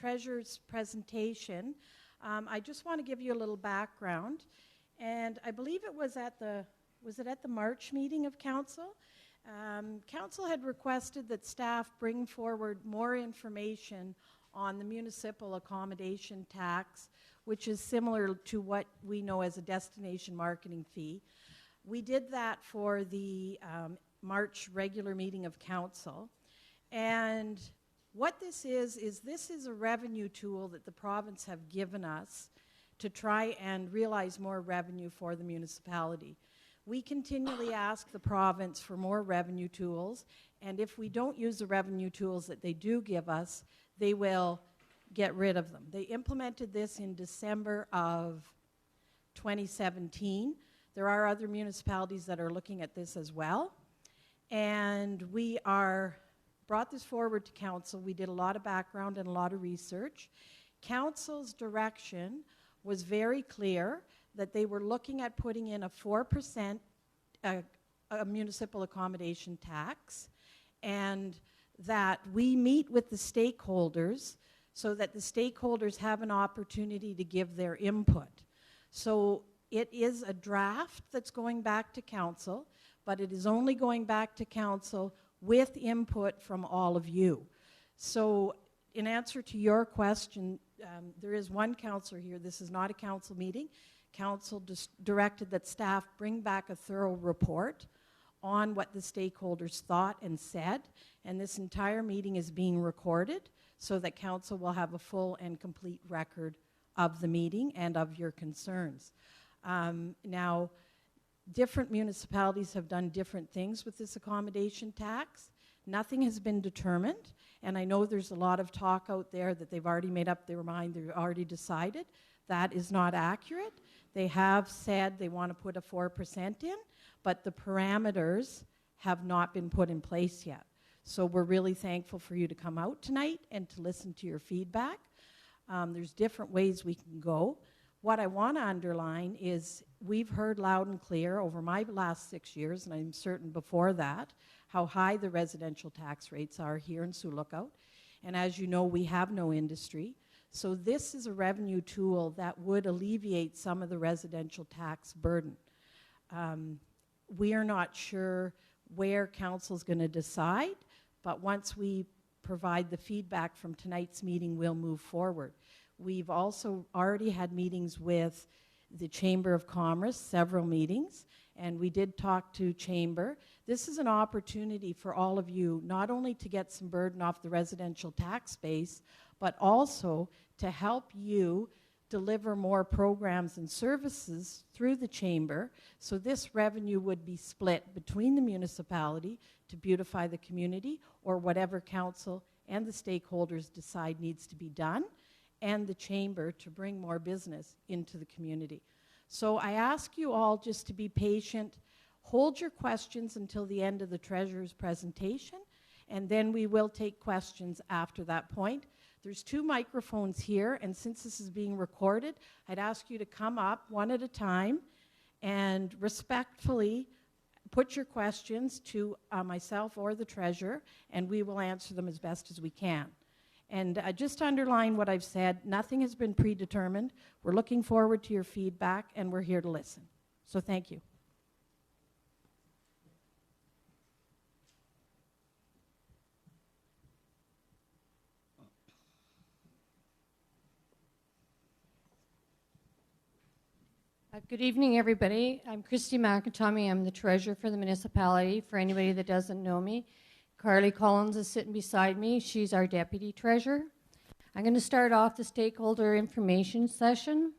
Treasurer's presentation, I just want to give you a little background. And I believe it was at the March meeting of Council? Council had requested that staff bring forward more information on the municipal accommodation tax, which is similar to what we know as a destination marketing fee. We did that for the March regular meeting of Council. And what this is a revenue tool that the province have given us to try and realize more revenue for the municipality. We continually ask the province for more revenue tools, and if we don't use the revenue tools that they do give us, they will get rid of them. They implemented this in December of 2017. There are other municipalities that are looking at this as well, and we brought this forward to Council. We did a lot of background and a lot of research. Council's direction was very clear that they were looking at putting in a 4% a municipal accommodation tax, and that we meet with the stakeholders so that the stakeholders have an opportunity to give their input. So it is a draft that's going back to Council, but it is only going back to Council with input from all of you. So in answer to your question, there is one councillor here. This is not a Council meeting. Council directed that staff bring back a thorough report on what the stakeholders thought and said, and this entire meeting is being recorded so that Council will have a full and complete record of the meeting and of your concerns. Now, different municipalities have done different things with this accommodation tax. Nothing has been determined, and I know there's a lot of talk out there that they've already made up their mind, they've already decided. That is not accurate. They have said they want to put a 4% in, but the parameters have not been put in place yet. So we're really thankful for you to come out tonight and to listen to your feedback. There's different ways we can go. What I want to underline is we've heard loud and clear over my last 6 years, and I'm certain before that, how high the residential tax rates are here in Sioux Lookout. And as you know, we have no industry. So this is a revenue tool that would alleviate some of the residential tax burden. We are not sure where Council's going to decide, but once we provide the feedback from tonight's meeting, we'll move forward. We've also already had meetings with the Chamber of Commerce, several meetings, and we did talk to Chamber. This is an opportunity for all of you not only to get some burden off the residential tax base, but also to help you deliver more programs and services through the Chamber. So this revenue would be split between the municipality to beautify the community, or whatever Council and the stakeholders decide needs to be done, and the Chamber to bring more business into the community. So I ask you all just to be patient. Hold your questions until the end of the Treasurer's presentation, and then we will take questions after that point. There's 2 microphones here, and since this is being recorded, I'd ask you to come up one at a time and respectfully put your questions to myself or the Treasurer, and we will answer them as best as we can. And just to underline what I've said, nothing has been predetermined. We're looking forward to your feedback, and we're here to listen. So thank you. Good evening, everybody. I'm Christy McIntomy. I'm the treasurer for the municipality. For anybody that doesn't know me, Carly Collins is sitting beside me. She's our deputy treasurer. I'm going to start off the stakeholder information session.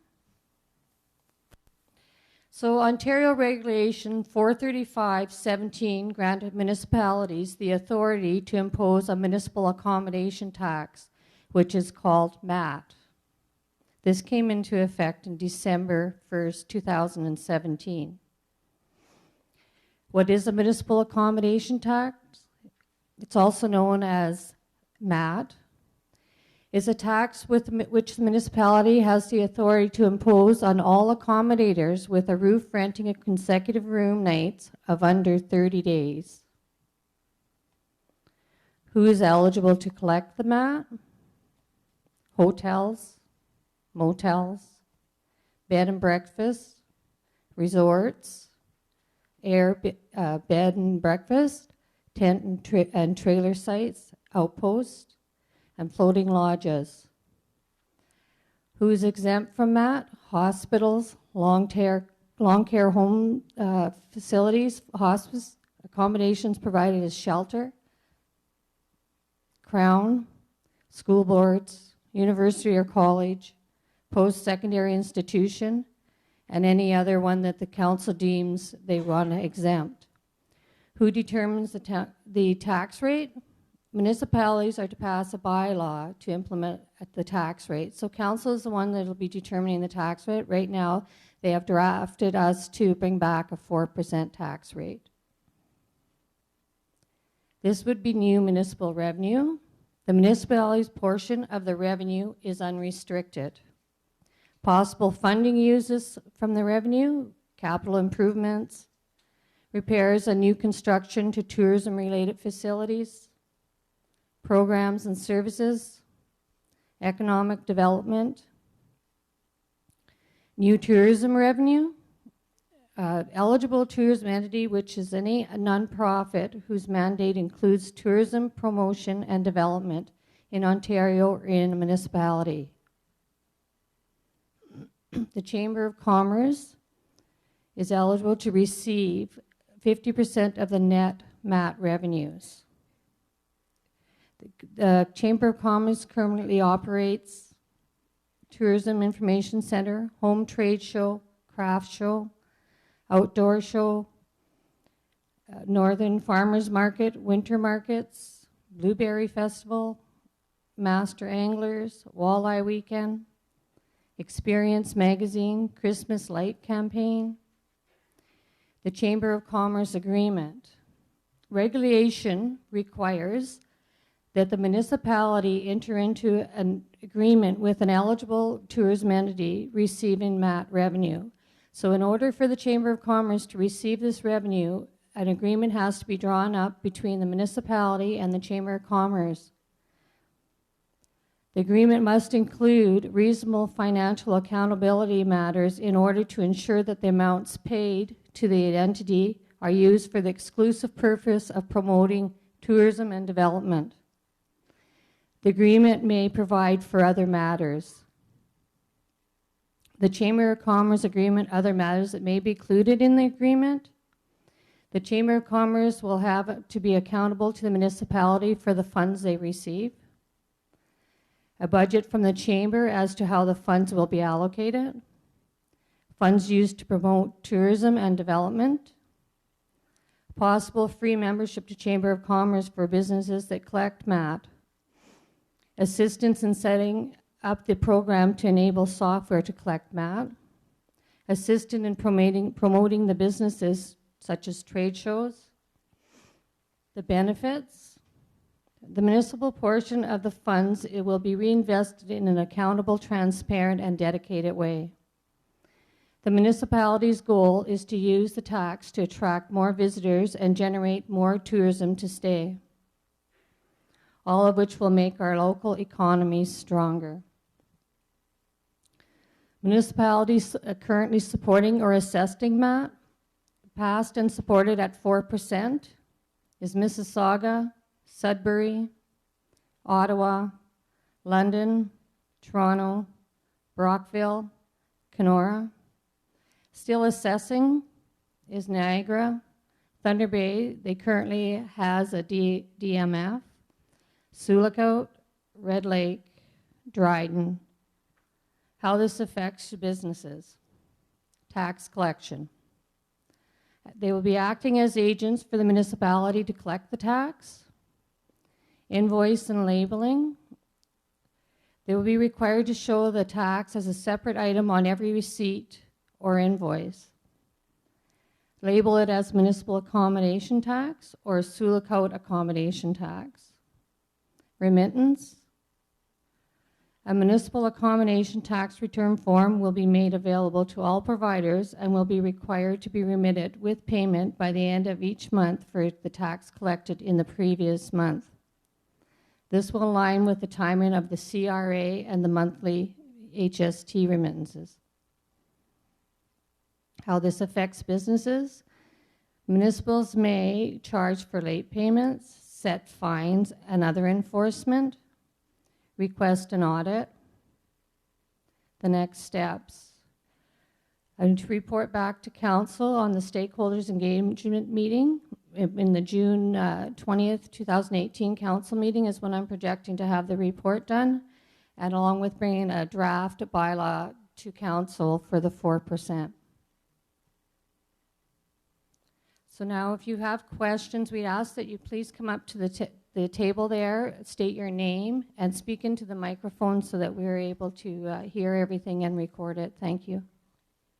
So Ontario Regulation 435-17 granted municipalities the authority to impose a municipal accommodation tax, which is called MAT. This came into effect in December 1st, 2017. What is a municipal accommodation tax? It's also known as MAT. It's a tax which the municipality has the authority to impose on all accommodators with a roof renting a consecutive room nights of under 30 days. Who is eligible to collect the MAT? hotels, motels, bed and breakfast, resorts, bed and breakfast, tent and trailer sites, outposts, and floating lodges. Who's exempt from that? Hospitals, long care home facilities, hospice, accommodations provided as shelter, Crown, school boards, university or college, post-secondary institution, and any other one that the council deems they want to exempt. Who determines the tax rate? Municipalities are to pass a bylaw to implement the tax rate. So council is the one that will be determining the tax rate. Right now, they have drafted us to bring back a 4% tax rate. This would be new municipal revenue. The municipality's portion of the revenue is unrestricted. Possible funding uses from the revenue: capital improvements, repairs and new construction to tourism-related facilities, programs and services, economic development, new tourism revenue, eligible tourism entity, which is any nonprofit whose mandate includes tourism promotion and development in Ontario or in a municipality. The Chamber of Commerce is eligible to receive 50% of the net MAT revenues. The Chamber of Commerce currently operates Tourism Information Center, Home Trade Show, Craft Show, Outdoor Show, Northern Farmers Market, Winter Markets, Blueberry Festival, Master Anglers, Walleye Weekend, Experience Magazine, Christmas Light Campaign. The Chamber of Commerce Agreement. Regulation requires that the municipality enter into an agreement with an eligible tourism entity receiving MAT revenue. So in order for the Chamber of Commerce to receive this revenue, an agreement has to be drawn up between the municipality and the Chamber of Commerce. The agreement must include reasonable financial accountability matters in order to ensure that the amounts paid to the entity are used for the exclusive purpose of promoting tourism and development. The agreement may provide for other matters. The Chamber of Commerce agreement, other matters that may be included in the agreement. The Chamber of Commerce will have to be accountable to the municipality for the funds they receive. A budget from the Chamber as to how the funds will be allocated. Funds used to promote tourism and development. Possible free membership to Chamber of Commerce for businesses that collect MAT. Assistance in setting up the program to enable software to collect MAT. Assistance in promoting the businesses such as trade shows. The benefits. The municipal portion of the funds, it will be reinvested in an accountable, transparent, and dedicated way. The municipality's goal is to use the tax to attract more visitors and generate more tourism to stay, all of which will make our local economies stronger. Municipalities currently supporting or assessing MAT, passed and supported at 4%, is Mississauga, Sudbury, Ottawa, London, Toronto, Brockville, Kenora. Still assessing is Niagara, Thunder Bay. They currently has a DMF. Sullicote, Red Lake, Dryden. How this affects businesses. Tax collection. They will be acting as agents for the municipality to collect the tax. Invoice and labeling. They will be required to show the tax as a separate item on every receipt or invoice. Label it as municipal accommodation tax or Sullicote accommodation tax. Remittance. A municipal accommodation tax return form will be made available to all providers and will be required to be remitted with payment by the end of each month for the tax collected in the previous month. This will align with the timing of the CRA and the monthly HST remittances. How this affects businesses: municipals may charge for late payments, set fines and other enforcement, request an audit. The next steps: I need to report back to council on the stakeholders engagement meeting. In the June 20th, 2018 council meeting is when I'm projecting to have the report done, and along with bringing a draft bylaw to council for the 4%. So now if you have questions, we ask that you please come up to the table there, state your name, and speak into the microphone so that we're able to hear everything and record it. Thank you.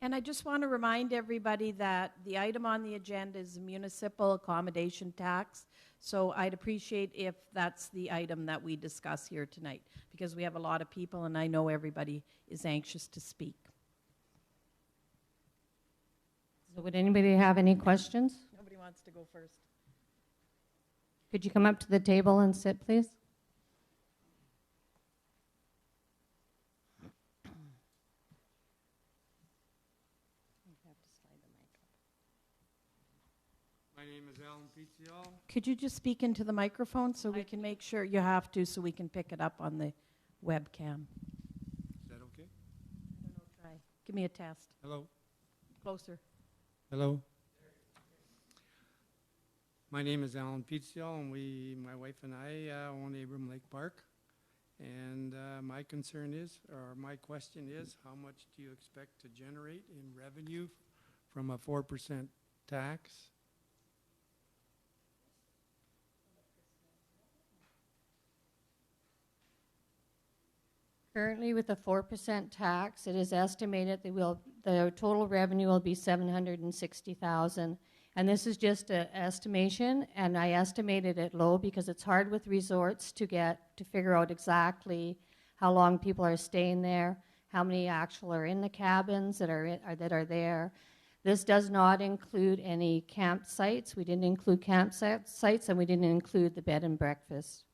And I just want to remind everybody that the item on the agenda is the municipal accommodation tax. So I'd appreciate if that's the item that we discuss here tonight, because we have a lot of people and I know everybody is anxious to speak. So would anybody have any questions? Nobody wants to go first. Could you come up to the table and sit, please? My name is Alan Pizzial. Could you just speak into the microphone so we can make sure you have to, so we can pick it up on the webcam? Is that okay? I don't know, try. Give me a test. Hello? Closer. Hello? My name is Alan Pizzial, and my wife and I own Abram Lake Park. And my concern is, or my question is, how much do you expect to generate in revenue from a 4% tax? Currently, with the 4% tax, it is estimated that the total revenue will be $760,000. And this is just an estimation, and I estimated it low because it's hard with resorts to figure out exactly how long people are staying there, how many actual are in the cabins that are there. This does not include any campsites. We didn't include campsites, and we didn't include the bed and breakfast.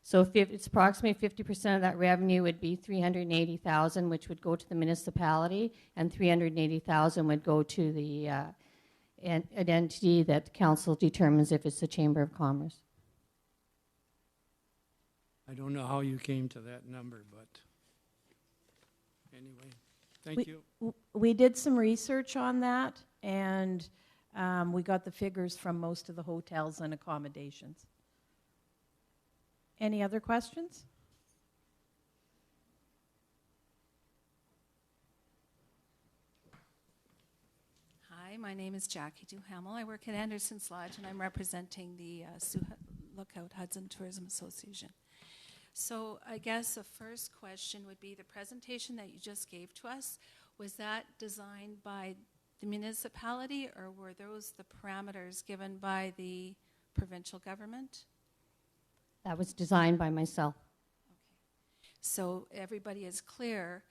So it's approximately 50% of that revenue would be $380,000, which would go to the municipality, and $380,000 would go to the an entity that the council determines if it's a chamber of commerce. I don't know how you came to that number, but anyway, thank you. We did some research on that, and we got the figures from most of the hotels and accommodations. Any other questions? Hi, my name is Jackie Duhamel. I work at Anderson's Lodge, and I'm representing the Lookout Hudson Tourism Association. So I guess the first question would be, the presentation that you just gave to us, was that designed by the municipality, or were those the parameters given by the provincial government? That was designed by myself. Okay. So everybody is clear.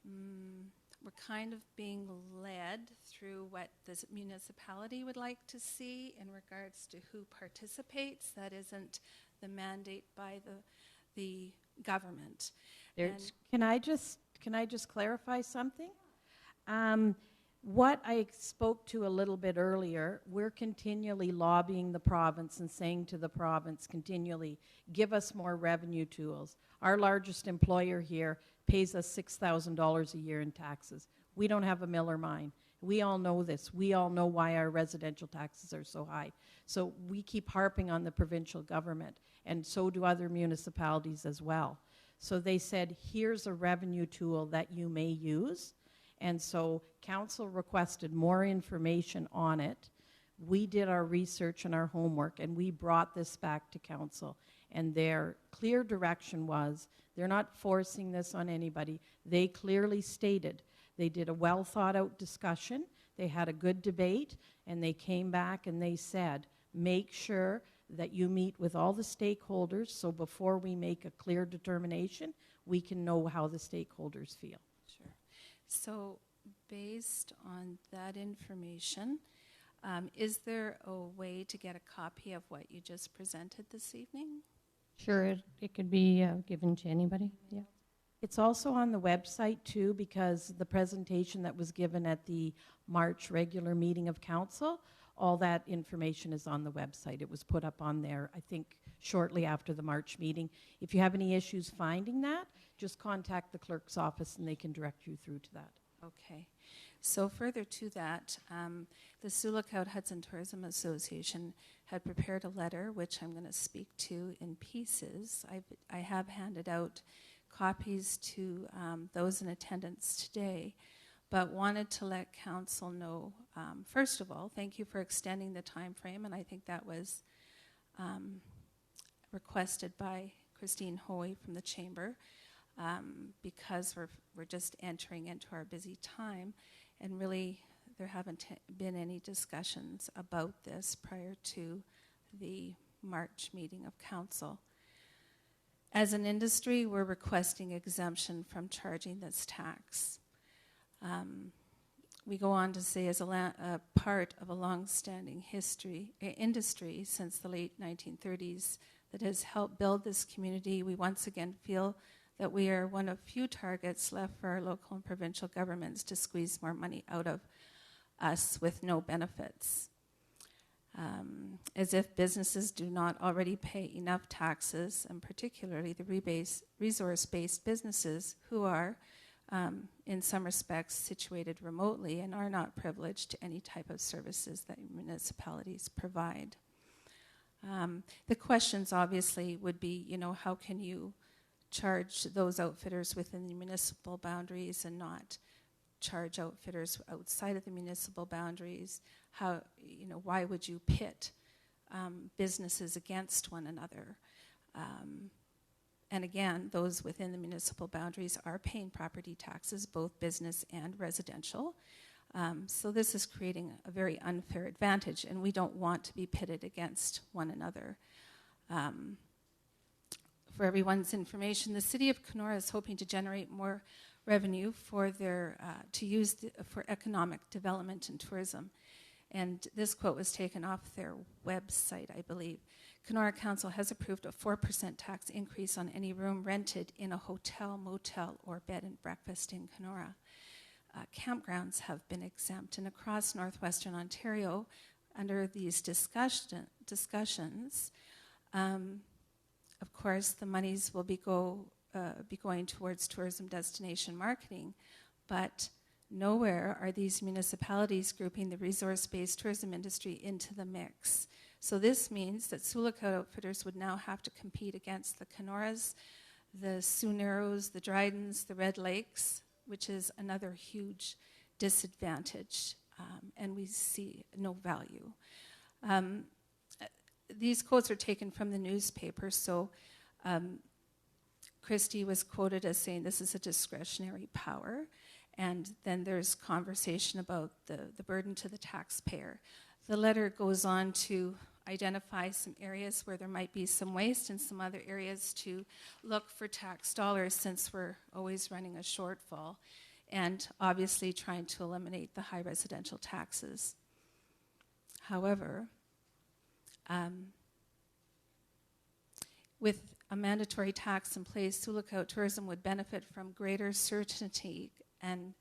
We're kind of being led through what the municipality would like to see in regards to who participates. That isn't the mandate by the government. Can I just clarify something? What I spoke to a little bit earlier, we're continually lobbying the province and saying to the province continually, give us more revenue tools. Our largest employer here pays us $6,000 a year in taxes. We don't have a mill or mine. We all know this. We all know why our residential taxes are so high. So we keep harping on the provincial government, and so do other municipalities as well. So they said, here's a revenue tool that you may use. And so council requested more information on it. We did our research and our homework, and we brought this back to council. And their clear direction was, they're not forcing this on anybody. They clearly stated, they did a well thought out discussion, they had a good debate, and they came back and they said, make sure that you meet with all the stakeholders, so before we make a clear determination, we can know how the stakeholders feel. Sure. So based on that information, is there a way to get a copy of what you just presented this evening? Sure, it could be given to anybody. Yeah. It's also on the website too, because the presentation that was given at the March regular meeting of council, all that information is on the website. It was put up on there, I think, shortly after the March meeting. If you have any issues finding that, just contact the clerk's office and they can direct you through to that. Okay. So further to that, the Sioux Lookout Hudson Tourism Association had prepared a letter, which I'm going to speak to in pieces. I have handed out copies to those in attendance today, but wanted to let council know, first of all, thank you for extending the time frame, and I think that was requested by Christine Hoey from the Chamber, because we're just entering into our busy time, and really there haven't been any discussions about this prior to the March meeting of council. As an industry, we're requesting exemption from charging this tax. We go on to say, as a part of a long-standing industry since the late 1930s that has helped build this community, we once again feel that we are one of few targets left for our local and provincial governments to squeeze more money out of us with no benefits. As if businesses do not already pay enough taxes, and particularly the resource-based businesses who are, in some respects, situated remotely and are not privileged to any type of services that municipalities provide. The questions obviously would be, how can you charge those outfitters within the municipal boundaries and not charge outfitters outside of the municipal boundaries? How, why would you pit businesses against one another? And again, those within the municipal boundaries are paying property taxes, both business and residential. So this is creating a very unfair advantage, and we don't want to be pitted against one another. For everyone's information, the City of Kenora is hoping to generate more revenue for their for economic development and tourism. And this quote was taken off their website, I believe. Kenora Council has approved a 4% tax increase on any room rented in a hotel, motel, or bed and breakfast in Kenora. Campgrounds have been exempt, and across northwestern Ontario, under these discussions, of course, the monies will be going towards tourism destination marketing, but nowhere are these municipalities grouping the resource-based tourism industry into the mix. So this means that Sioux Lookout outfitters would now have to compete against the Kenoras, the Sioux Narrows, the Drydens, the Red Lakes, which is another huge disadvantage, and we see no value. These quotes are taken from the newspaper, so Christie was quoted as saying this is a discretionary power, and then there's conversation about the burden to the taxpayer. The letter goes on to identify some areas where there might be some waste and some other areas to look for tax dollars, since we're always running a shortfall, and obviously trying to eliminate the high residential taxes. However, with a mandatory tax in place, Sioux Lookout tourism would benefit from greater certainty and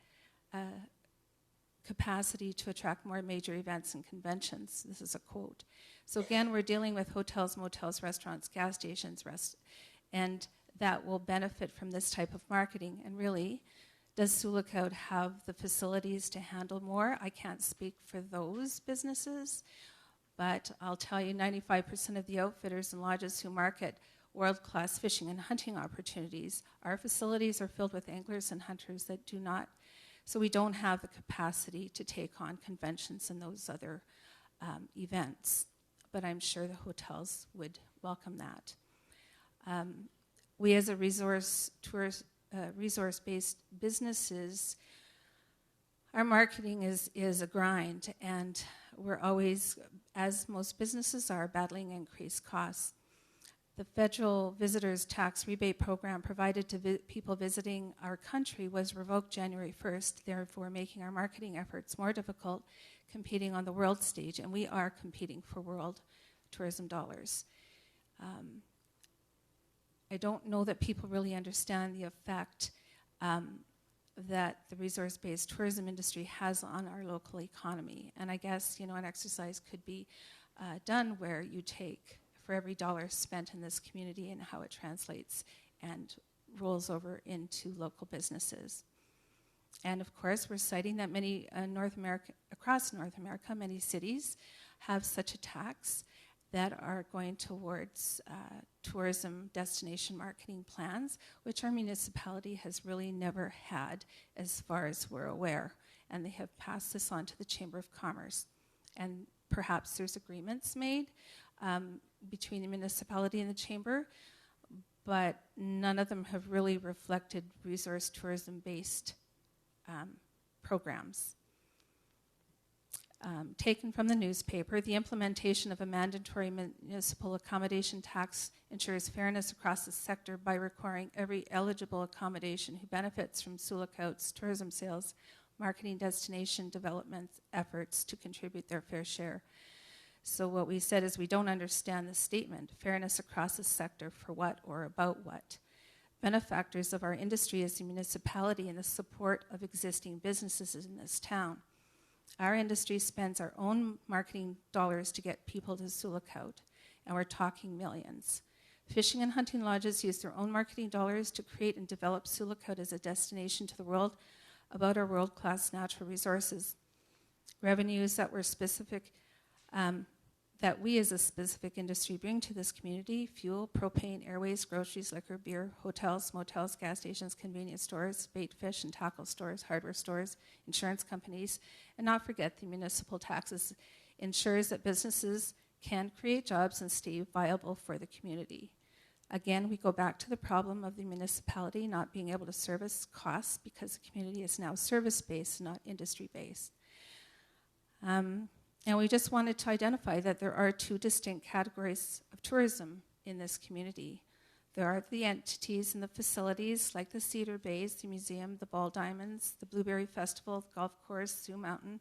capacity to attract more major events and conventions. This is a quote. So again, we're dealing with hotels, motels, restaurants, gas stations, and that will benefit from this type of marketing. And really, does Sioux Lookout have the facilities to handle more? I can't speak for those businesses, but I'll tell you 95% of the outfitters and lodges who market world-class fishing and hunting opportunities, our facilities are filled with anglers and hunters that do not. So we don't have the capacity to take on conventions and those other events, but I'm sure the hotels would welcome that. We as a resource-based businesses, our marketing is a grind, and we're always, as most businesses are, battling increased costs. The federal visitors tax rebate program provided to people visiting our country was revoked January 1st, therefore making our marketing efforts more difficult competing on the world stage, and we are competing for world tourism dollars. I don't know that people really understand the effect that the resource-based tourism industry has on our local economy. And I guess, an exercise could be done where you take, for every dollar spent in this community, and how it translates and rolls over into local businesses. And of course, we're citing that many across North America, many cities have such a tax that are going towards tourism destination marketing plans, which our municipality has really never had as far as we're aware. And they have passed this on to the Chamber of Commerce. And perhaps there's agreements made between the municipality and the Chamber, but none of them have really reflected resource tourism-based programs. Taken from the newspaper, the implementation of a mandatory municipal accommodation tax ensures fairness across the sector by requiring every eligible accommodation who benefits from Sioux Lookout's tourism sales, marketing, destination development efforts to contribute their fair share. So what we said is we don't understand the statement, fairness across the sector for what or about what. Benefactors of our industry is the municipality and the support of existing businesses in this town. Our industry spends our own marketing dollars to get people to Sioux Lookout, and we're talking millions. Fishing and hunting lodges use their own marketing dollars to create and develop Sioux Lookout as a destination to the world about our world-class natural resources. Revenues that were specific, that we as a specific industry bring to this community: fuel, propane, airways, groceries, liquor, beer, hotels, motels, gas stations, convenience stores, bait, fish, and tackle stores, hardware stores, insurance companies, and not forget the municipal taxes ensures that businesses can create jobs and stay viable for the community. Again, we go back to the problem of the municipality not being able to service costs because the community is now service-based, not industry-based. And we just wanted to identify that there are two distinct categories of tourism in this community. There are the entities and the facilities like the Cedar Bays, the museum, the Ball Diamonds, the Blueberry Festival, the golf course, Sioux Mountain,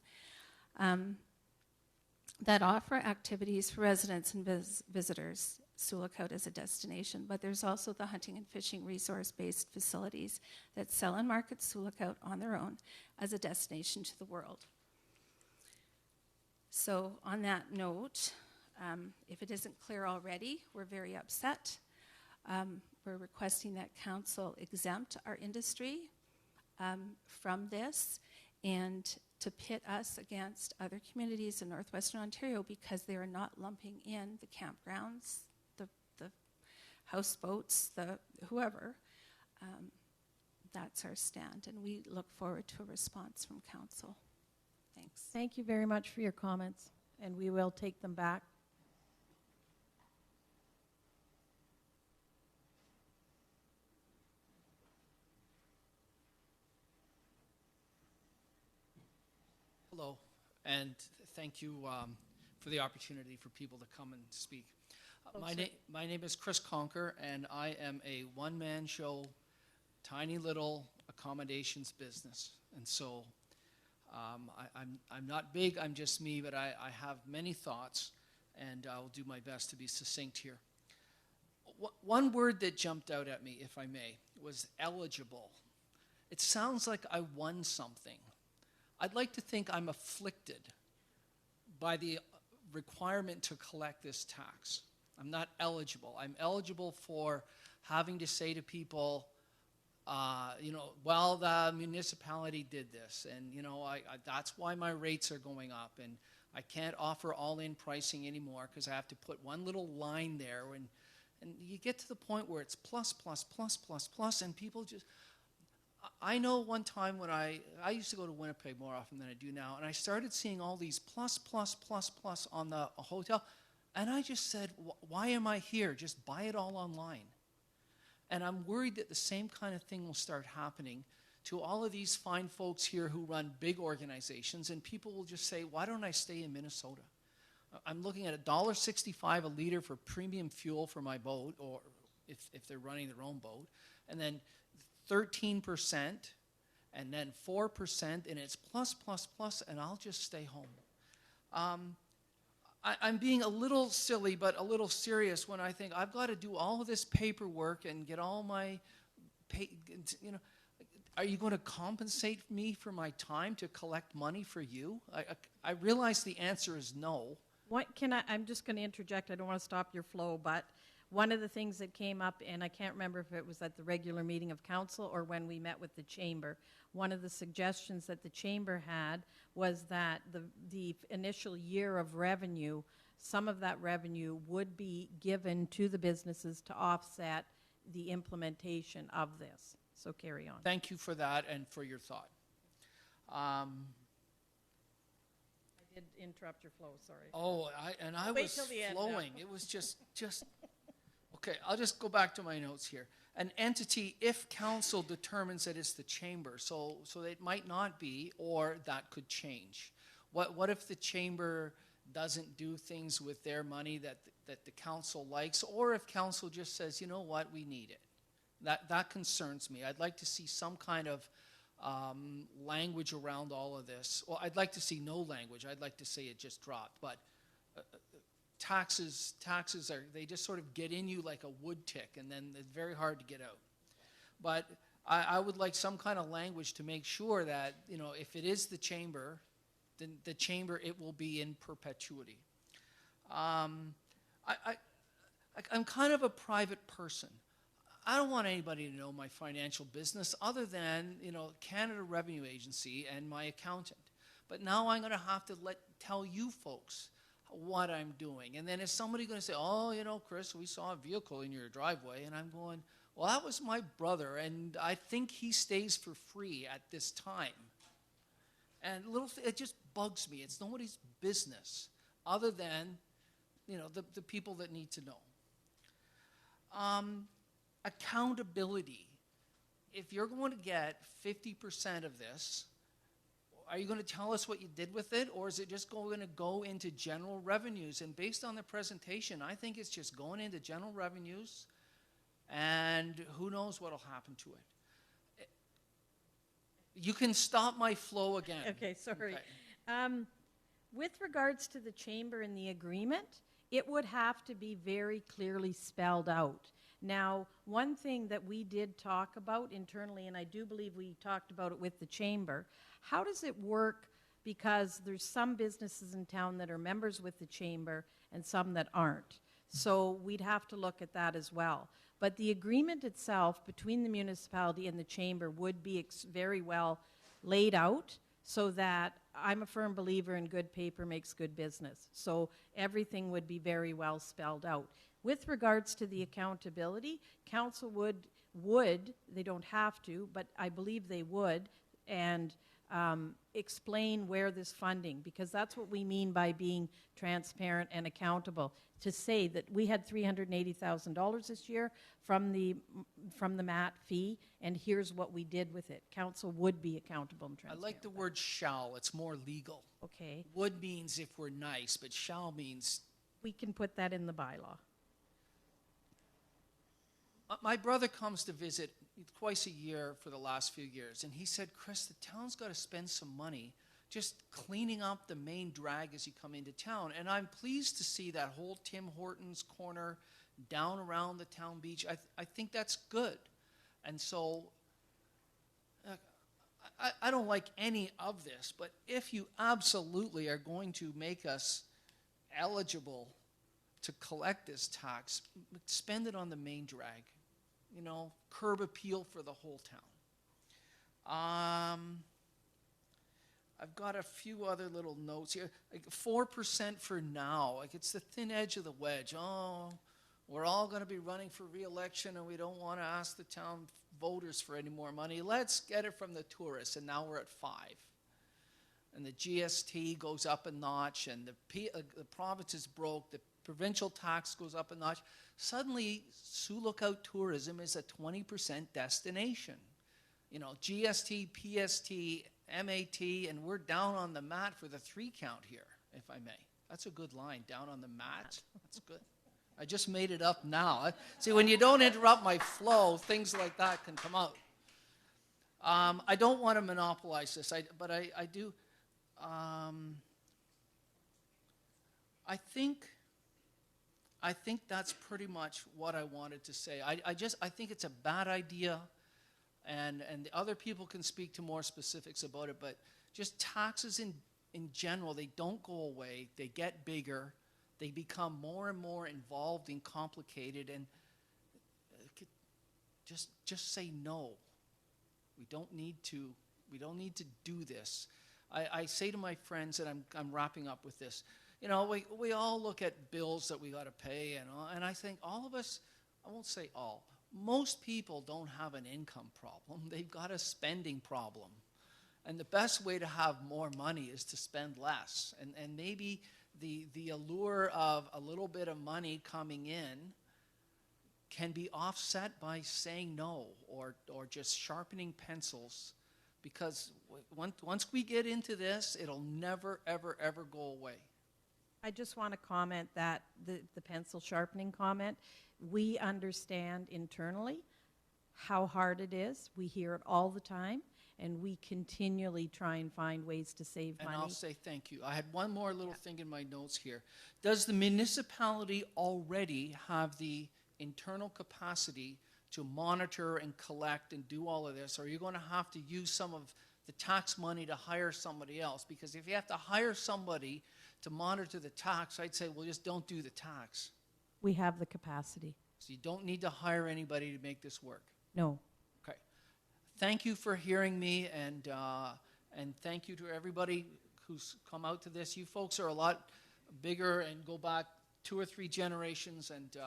that offer activities for residents and visitors. Sioux Lookout as a destination, but there's also the hunting and fishing resource-based facilities that sell and market Sioux Lookout on their own as a destination to the world. So on that note, if it isn't clear already, we're very upset. We're requesting that council exempt our industry from this and to pit us against other communities in northwestern Ontario because they are not lumping in the campgrounds, the houseboats, the whoever. That's our stand, and we look forward to a response from council. Thanks. Thank you very much for your comments, and we will take them back. Hello, and thank you for the opportunity for people to come and speak. My name is Chris Conker, and I am a one-man show, tiny little accommodations business. And so I'm not big, I'm just me, but I have many thoughts, and I will do my best to be succinct here. One word that jumped out at me, if I may, was eligible. It sounds like I won something. I'd like to think I'm afflicted by the requirement to collect this tax. I'm not eligible. I'm eligible for having to say to people, well, the municipality did this, and that's why my rates are going up, and I can't offer all-in pricing anymore because I have to put one little line there, and you get to the point where it's plus, plus, plus, plus, plus, and people just... I know one time when I used to go to Winnipeg more often than I do now, and I started seeing all these plus, plus, plus, plus on the hotel, and I just said, why am I here? Just buy it all online. And I'm worried that the same kind of thing will start happening to all of these fine folks here who run big organizations, and people will just say, why don't I stay in Minnesota? I'm looking at $1.65 a liter for premium fuel for my boat, or if they're running their own boat, and then 13%, and then 4%, and it's plus, plus, plus, and I'll just stay home. I'm being a little silly, but a little serious when I think I've got to do all of this paperwork and get all my, are you going to compensate me for my time to collect money for you? I realize the answer is no. I'm just going to interject. I don't want to stop your flow, but one of the things that came up, and I can't remember if it was at the regular meeting of council or when we met with the chamber, one of the suggestions that the chamber had was that the initial year of revenue, some of that revenue would be given to the businesses to offset the implementation of this. So carry on. Thank you for that and for your thought. I did interrupt your flow, sorry. Oh, I Wait was till the end now. flowing. It was just okay. I'll just go back to my notes here. An entity, if council determines that it's the chamber, so it might not be, or that could change. What if the chamber doesn't do things with their money that the council likes, or if council just says, you know what, we need it? That concerns me. I'd like to see some kind of language around all of this. Well, I'd like to see no language. I'd like to say it just dropped. But taxes are, they just sort of get in you like a wood tick, and then it's very hard to get out. But I would like some kind of language to make sure that, if it is the chamber, then the chamber, it will be in perpetuity. I'm kind of a private person. I don't want anybody to know my financial business other than, Canada Revenue Agency and my accountant. But now I'm going to have to tell you folks what I'm doing. And then is somebody going to say, oh, Chris, we saw a vehicle in your driveway. And I'm going, well, that was my brother, and I think he stays for free at this time. And it just bugs me. It's nobody's business other than, the people that need to know. Accountability. If you're going to get 50% of this, are you going to tell us what you did with it, or is it just going to go into general revenues? And based on the presentation, I think it's just going into general revenues, and who knows what will happen to it. You can stop my flow again. Okay, sorry. Okay. With regards to the chamber and the agreement, it would have to be very clearly spelled out. Now, one thing that we did talk about internally, and I do believe we talked about it with the chamber, how does it work? Because there's some businesses in town that are members with the chamber and some that aren't. So we'd have to look at that as well. But the agreement itself between the municipality and the chamber would be very well laid out, so that I'm a firm believer in good paper makes good business. So everything would be very well spelled out. With regards to the accountability, council would, they don't have to, but I believe they would, and explain where this funding, because that's what we mean by being transparent and accountable. To say that we had $380,000 this year from the MAT fee, and here's what we did with it. Council would be accountable and transparent. I like the word shall. It's more legal. Okay. Would means if we're nice, but shall means... We can put that in the bylaw. My brother comes to visit twice a year for the last few years, and he said, Chris, the town's got to spend some money just cleaning up the main drag as you come into town. And I'm pleased to see that whole Tim Hortons corner down around the town beach. I think that's good. And so I don't like any of this, but if you absolutely are going to make us eligible to collect this tax, spend it on the main drag. Curb appeal for the whole town. I've got a few other little notes here. 4% for now. It's the thin edge of the wedge. Oh, we're all going to be running for re-election, and we don't want to ask the town voters for any more money. Let's get it from the tourists, and now we're at 5. And the GST goes up a notch, and the province is broke. The provincial tax goes up a notch. Suddenly, Sioux Lookout tourism is a 20% destination. GST, PST, MAT, and we're down on the mat for the 3 count here, if I may. That's a good line, down on the mat. That's good. I just made it up now. See, when you don't interrupt my flow, things like that can come out. I don't want to monopolize this, but I do. I think that's pretty much what I wanted to say. I think it's a bad idea, and the other people can speak to more specifics about it, but just taxes in general, they don't go away. They get bigger. They become more and more involved and complicated, and just say no. We don't need to do this. I say to my friends, and I'm wrapping up with this, you know, we all look at bills that we got to pay, and I think all of us, I won't say all, most people don't have an income problem. They've got a spending problem. And the best way to have more money is to spend less. And maybe the allure of a little bit of money coming in can be offset by saying no, or just sharpening pencils, because once we get into this, it'll never, ever, ever go away. I just want to comment that the pencil sharpening comment, we understand internally how hard it is. We hear it all the time, and we continually try and find ways to save money. And I'll say thank you. I had one more little thing in my notes here. Does the municipality already have the internal capacity to monitor and collect and do all of this, or are you going to have to use some of the tax money to hire somebody else? Because if you have to hire somebody to monitor the tax, I'd say, well, just don't do the tax. We have the capacity. So you don't need to hire anybody to make this work. No. Okay. Thank you for hearing me, and thank you to everybody who's come out to this. You folks are a lot bigger and go back 2 or 3 generations, and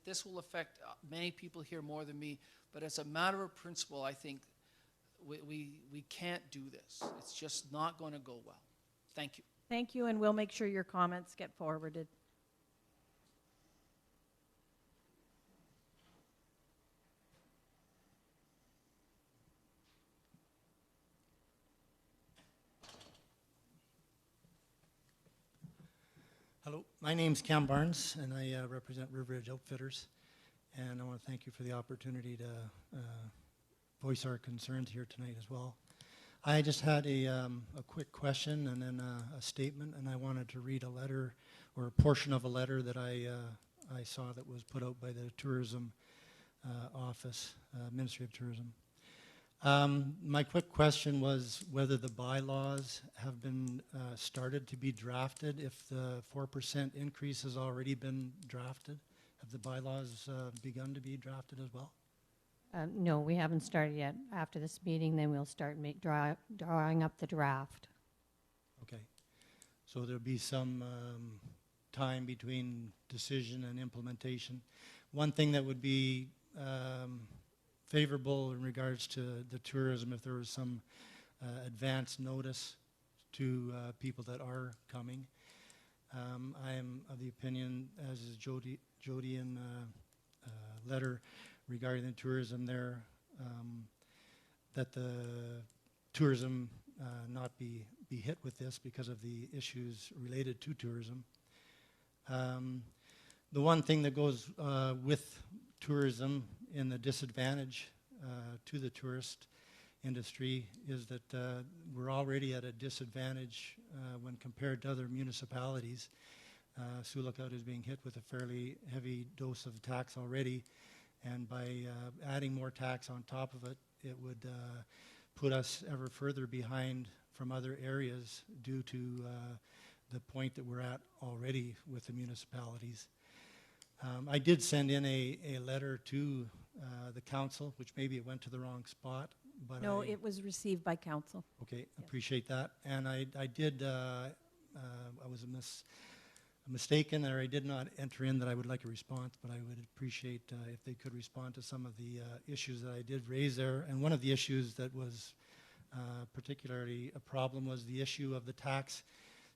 this will affect many people here more than me. But as a matter of principle, I think we can't do this. It's just not going to go well. Thank you. Thank you, and we'll make sure your comments get forwarded. Hello, my name's Cam Barnes, and I represent Riveridge Outfitters. And I want to thank you for the opportunity to voice our concerns here tonight as well. I just had a quick question and then a statement, and I wanted to read a letter, or a portion of a letter that I saw that was put out by the Tourism Office, Ministry of Tourism. My quick question was whether the bylaws have been started to be drafted, if the 4% increase has already been drafted. Have the bylaws begun to be drafted as well? No, we haven't started yet. After this meeting, then we'll start drawing up the draft. Okay. So there'll be some time between decision and implementation. One thing that would be favorable in regards to the tourism, if there was some advance notice to people that are coming. I am of the opinion, as is Jody in letter regarding the tourism there, that the tourism not be hit with this because of the issues related to tourism. The one thing that goes with tourism in the disadvantage to the tourist industry is that we're already at a disadvantage when compared to other municipalities. Sioux Lookout is being hit with a fairly heavy dose of tax already, and by adding more tax on top of it, it would put us ever further behind from other areas due to the point that we're at already with the municipalities. I did send in a letter to the council, which maybe it went to the wrong spot. But No, it was received by council. Okay, appreciate that. And I did, I was mistaken, or I did not enter in that I would like a response, but I would appreciate if they could respond to some of the issues that I did raise there. And one of the issues that was particularly a problem was the issue of the tax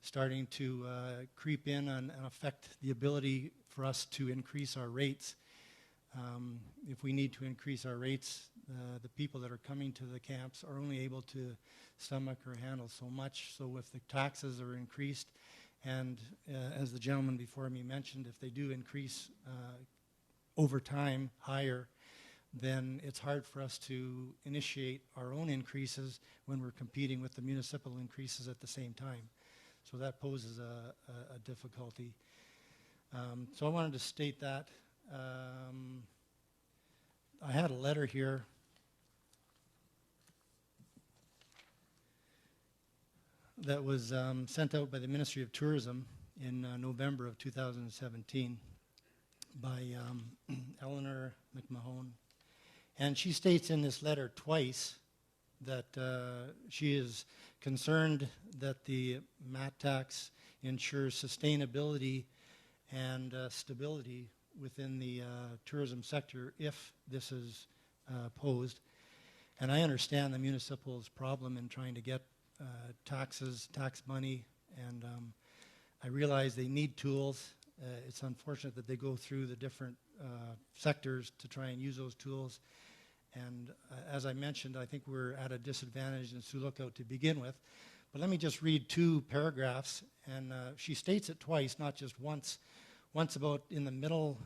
starting to creep in and affect the ability for us to increase our rates. If we need to increase our rates, the people that are coming to the camps are only able to stomach or handle so much. So if the taxes are increased, and as the gentleman before me mentioned, if they do increase over time higher, then it's hard for us to initiate our own increases when we're competing with the municipal increases at the same time. So that poses a difficulty. So I wanted to state that. I had a letter here that was sent out by the Ministry of Tourism in November of 2017 by Eleanor McMahon. And she states in this letter twice that she is concerned that the MAT tax ensures sustainability and stability within the tourism sector if this is posed. And I understand the municipal's problem in trying to get tax money, and I realize they need tools. It's unfortunate that they go through the different sectors to try and use those tools. And as I mentioned, I think we're at a disadvantage in Sioux Lookout to begin with. But let me just read 2 paragraphs, and she states it twice, not just once. Once about in the middle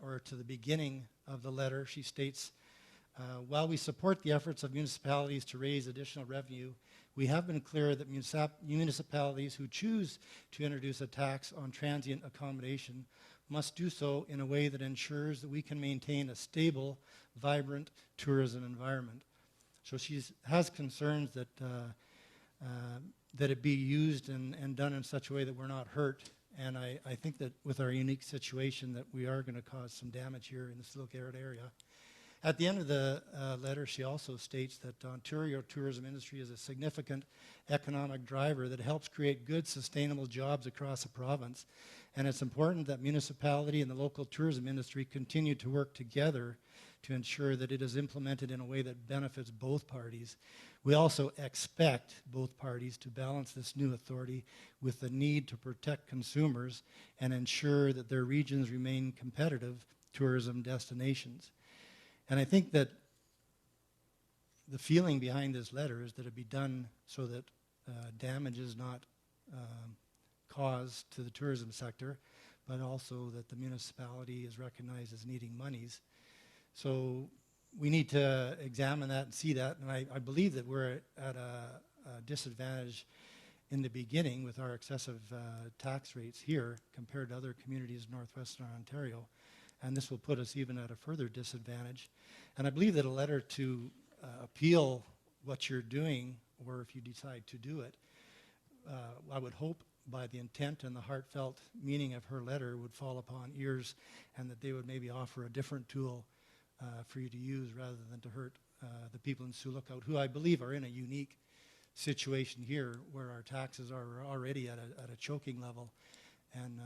or to the beginning of the letter, she states, while we support the efforts of municipalities to raise additional revenue, we have been clear that municipalities who choose to introduce a tax on transient accommodation must do so in a way that ensures that we can maintain a stable, vibrant tourism environment. So she has concerns that that it be used and done in such a way that we're not hurt. And I think that with our unique situation that we are going to cause some damage here in the Sioux Lookout area. At the end of the letter, she also states that the Ontario tourism industry is a significant economic driver that helps create good, sustainable jobs across the province. And it's important that municipality and the local tourism industry continue to work together to ensure that it is implemented in a way that benefits both parties. We also expect both parties to balance this new authority with the need to protect consumers and ensure that their regions remain competitive tourism destinations. And I think that the feeling behind this letter is that it be done so that damage is not caused to the tourism sector, but also that the municipality is recognized as needing monies. So we need to examine that and see that, and I believe that we're at a disadvantage in the beginning with our excessive tax rates here compared to other communities in northwestern Ontario, and this will put us even at a further disadvantage. And I believe that a letter to appeal what you're doing, or if you decide to do it, I would hope by the intent and the heartfelt meaning of her letter would fall upon ears, and that they would maybe offer a different tool for you to use rather than to hurt the people in Sioux Lookout, who I believe are in a unique situation here where our taxes are already at a choking level, and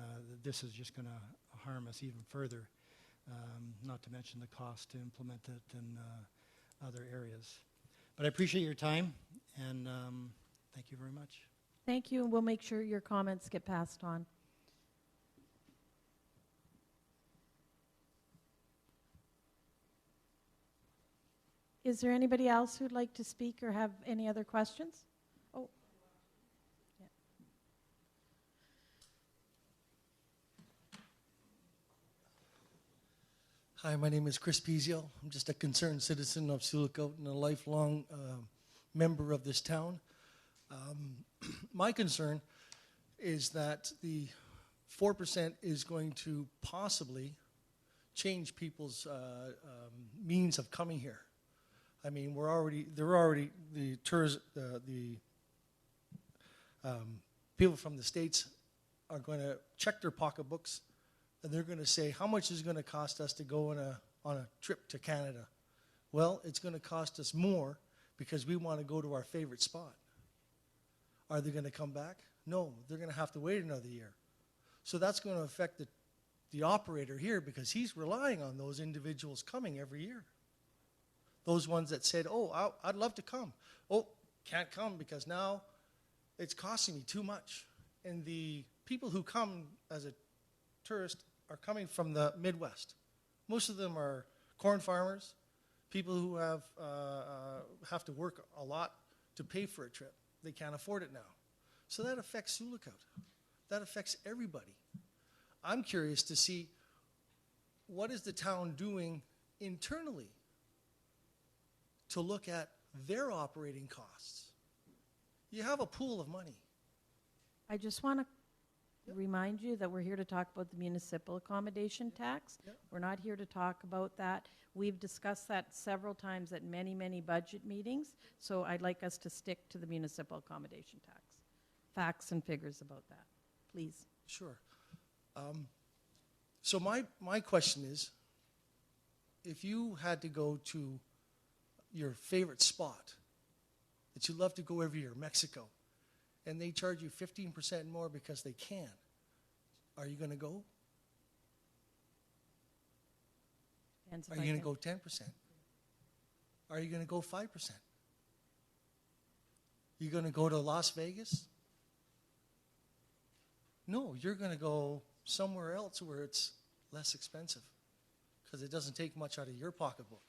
this is just going to harm us even further, not to mention the cost to implement it in other areas. But I appreciate your time, and thank you very much. Thank you, and we'll make sure your comments get passed on. Is there anybody else who'd like to speak or have any other questions? Oh. Yeah. Hi, my name is Chris Pizio. I'm just a concerned citizen of Sioux Lookout and a lifelong member of this town. My concern is that the 4% is going to possibly change people's means of coming here. I mean, the people from the States are going to check their pocketbooks, and they're going to say, how much is it going to cost us to go on a trip to Canada? Well, it's going to cost us more because we want to go to our favorite spot. Are they going to come back? No, they're going to have to wait another year. So that's going to affect the operator here because he's relying on those individuals coming every year. Those ones that said, oh, I'd love to come. Oh, can't come because now it's costing me too much. And the people who come as a tourist are coming from the Midwest. Most of them are corn farmers, people who have to work a lot to pay for a trip. They can't afford it now. So that affects Sioux Lookout. That affects everybody. I'm curious to see what is the town doing internally to look at their operating costs. You have a pool of money. I just want to remind you that we're here to talk about the municipal accommodation tax. Yep. We're not here to talk about that. We've discussed that several times at many, many budget meetings, so I'd like us to stick to the municipal accommodation tax. Facts and figures about that, please. Sure. So my question is, if you had to go to your favorite spot that you love to go every year, Mexico, and they charge you 15% more because they can, are you going to go? Depends if Are I you going to can- go 10%? Are you going to go 5%? You going to go to Las Vegas? No, you're going to go somewhere else where it's less expensive because it doesn't take much out of your pocketbook.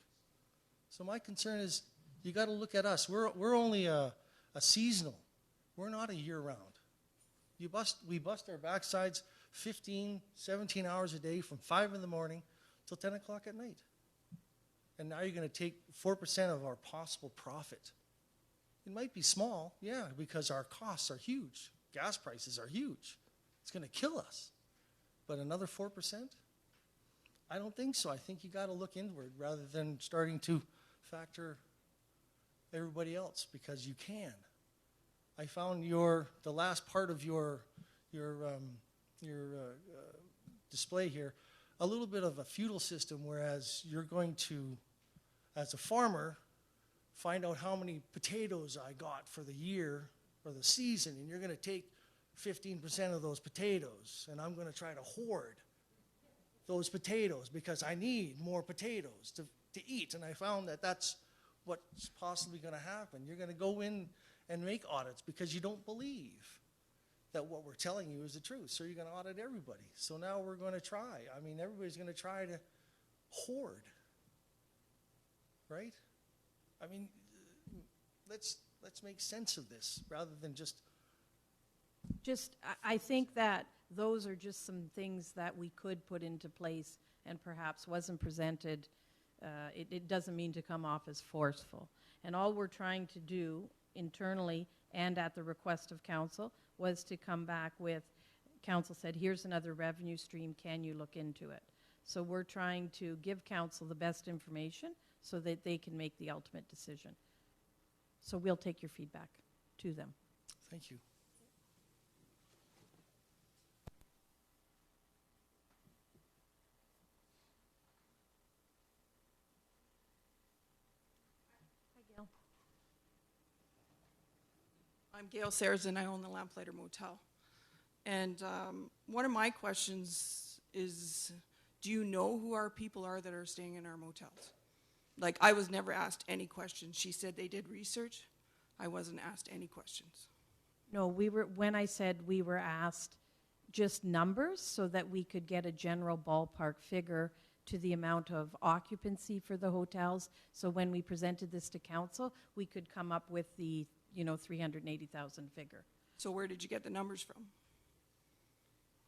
So my concern is you got to look at us. We're only a seasonal. We're not a year-round. We bust our backsides 15, 17 hours a day from 5 in the morning till 10 o'clock at night. And now you're going to take 4% of our possible profit. It might be small, yeah, because our costs are huge. Gas prices are huge. It's going to kill us. But another 4%? I don't think so. I think you got to look inward rather than starting to factor everybody else because you can. I found the last part of your display here a little bit of a feudal system, whereas you're going to, as a farmer, find out how many potatoes I got for the year or the season, and you're going to take 15% of those potatoes, and I'm going to try to hoard those potatoes because I need more potatoes to eat. And I found that that's what's possibly going to happen. You're going to go in and make audits because you don't believe that what we're telling you is the truth. So you're going to audit everybody. So now we're going to try. I mean, everybody's going to try to hoard, right? I mean, let's make sense of this rather than just I think that those are just some things that we could put into place and perhaps wasn't presented. It doesn't mean to come off as forceful. And all we're trying to do internally and at the request of council was to come back with, council said, here's another revenue stream, can you look into it? So we're trying to give council the best information so that they can make the ultimate decision. So we'll take your feedback to them. Thank you. I'm Gail Sayers, and I own the Lamplighter Motel. And one of my questions is, do you know who our people are that are staying in our motels? Like, I was never asked any questions. She said they did research. I wasn't asked any questions. No, when I said we were asked just numbers so that we could get a general ballpark figure to the amount of occupancy for the hotels. So when we presented this to council, we could come up with the 380,000 figure. So where did you get the numbers from?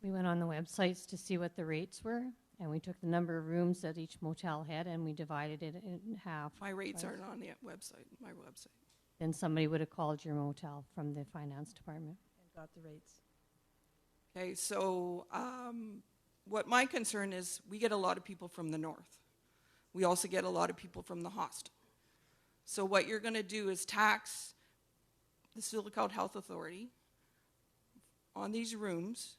We went on the websites to see what the rates were, and we took the number of rooms that each motel had, and we divided it in half. My rates Right. aren't on the website, my website. Then somebody would have called your motel from the finance department. And got the rates. Okay, so what my concern is, we get a lot of people from the north. We also get a lot of people from the hostel. So what you're going to do is tax the Silicout Health Authority on these rooms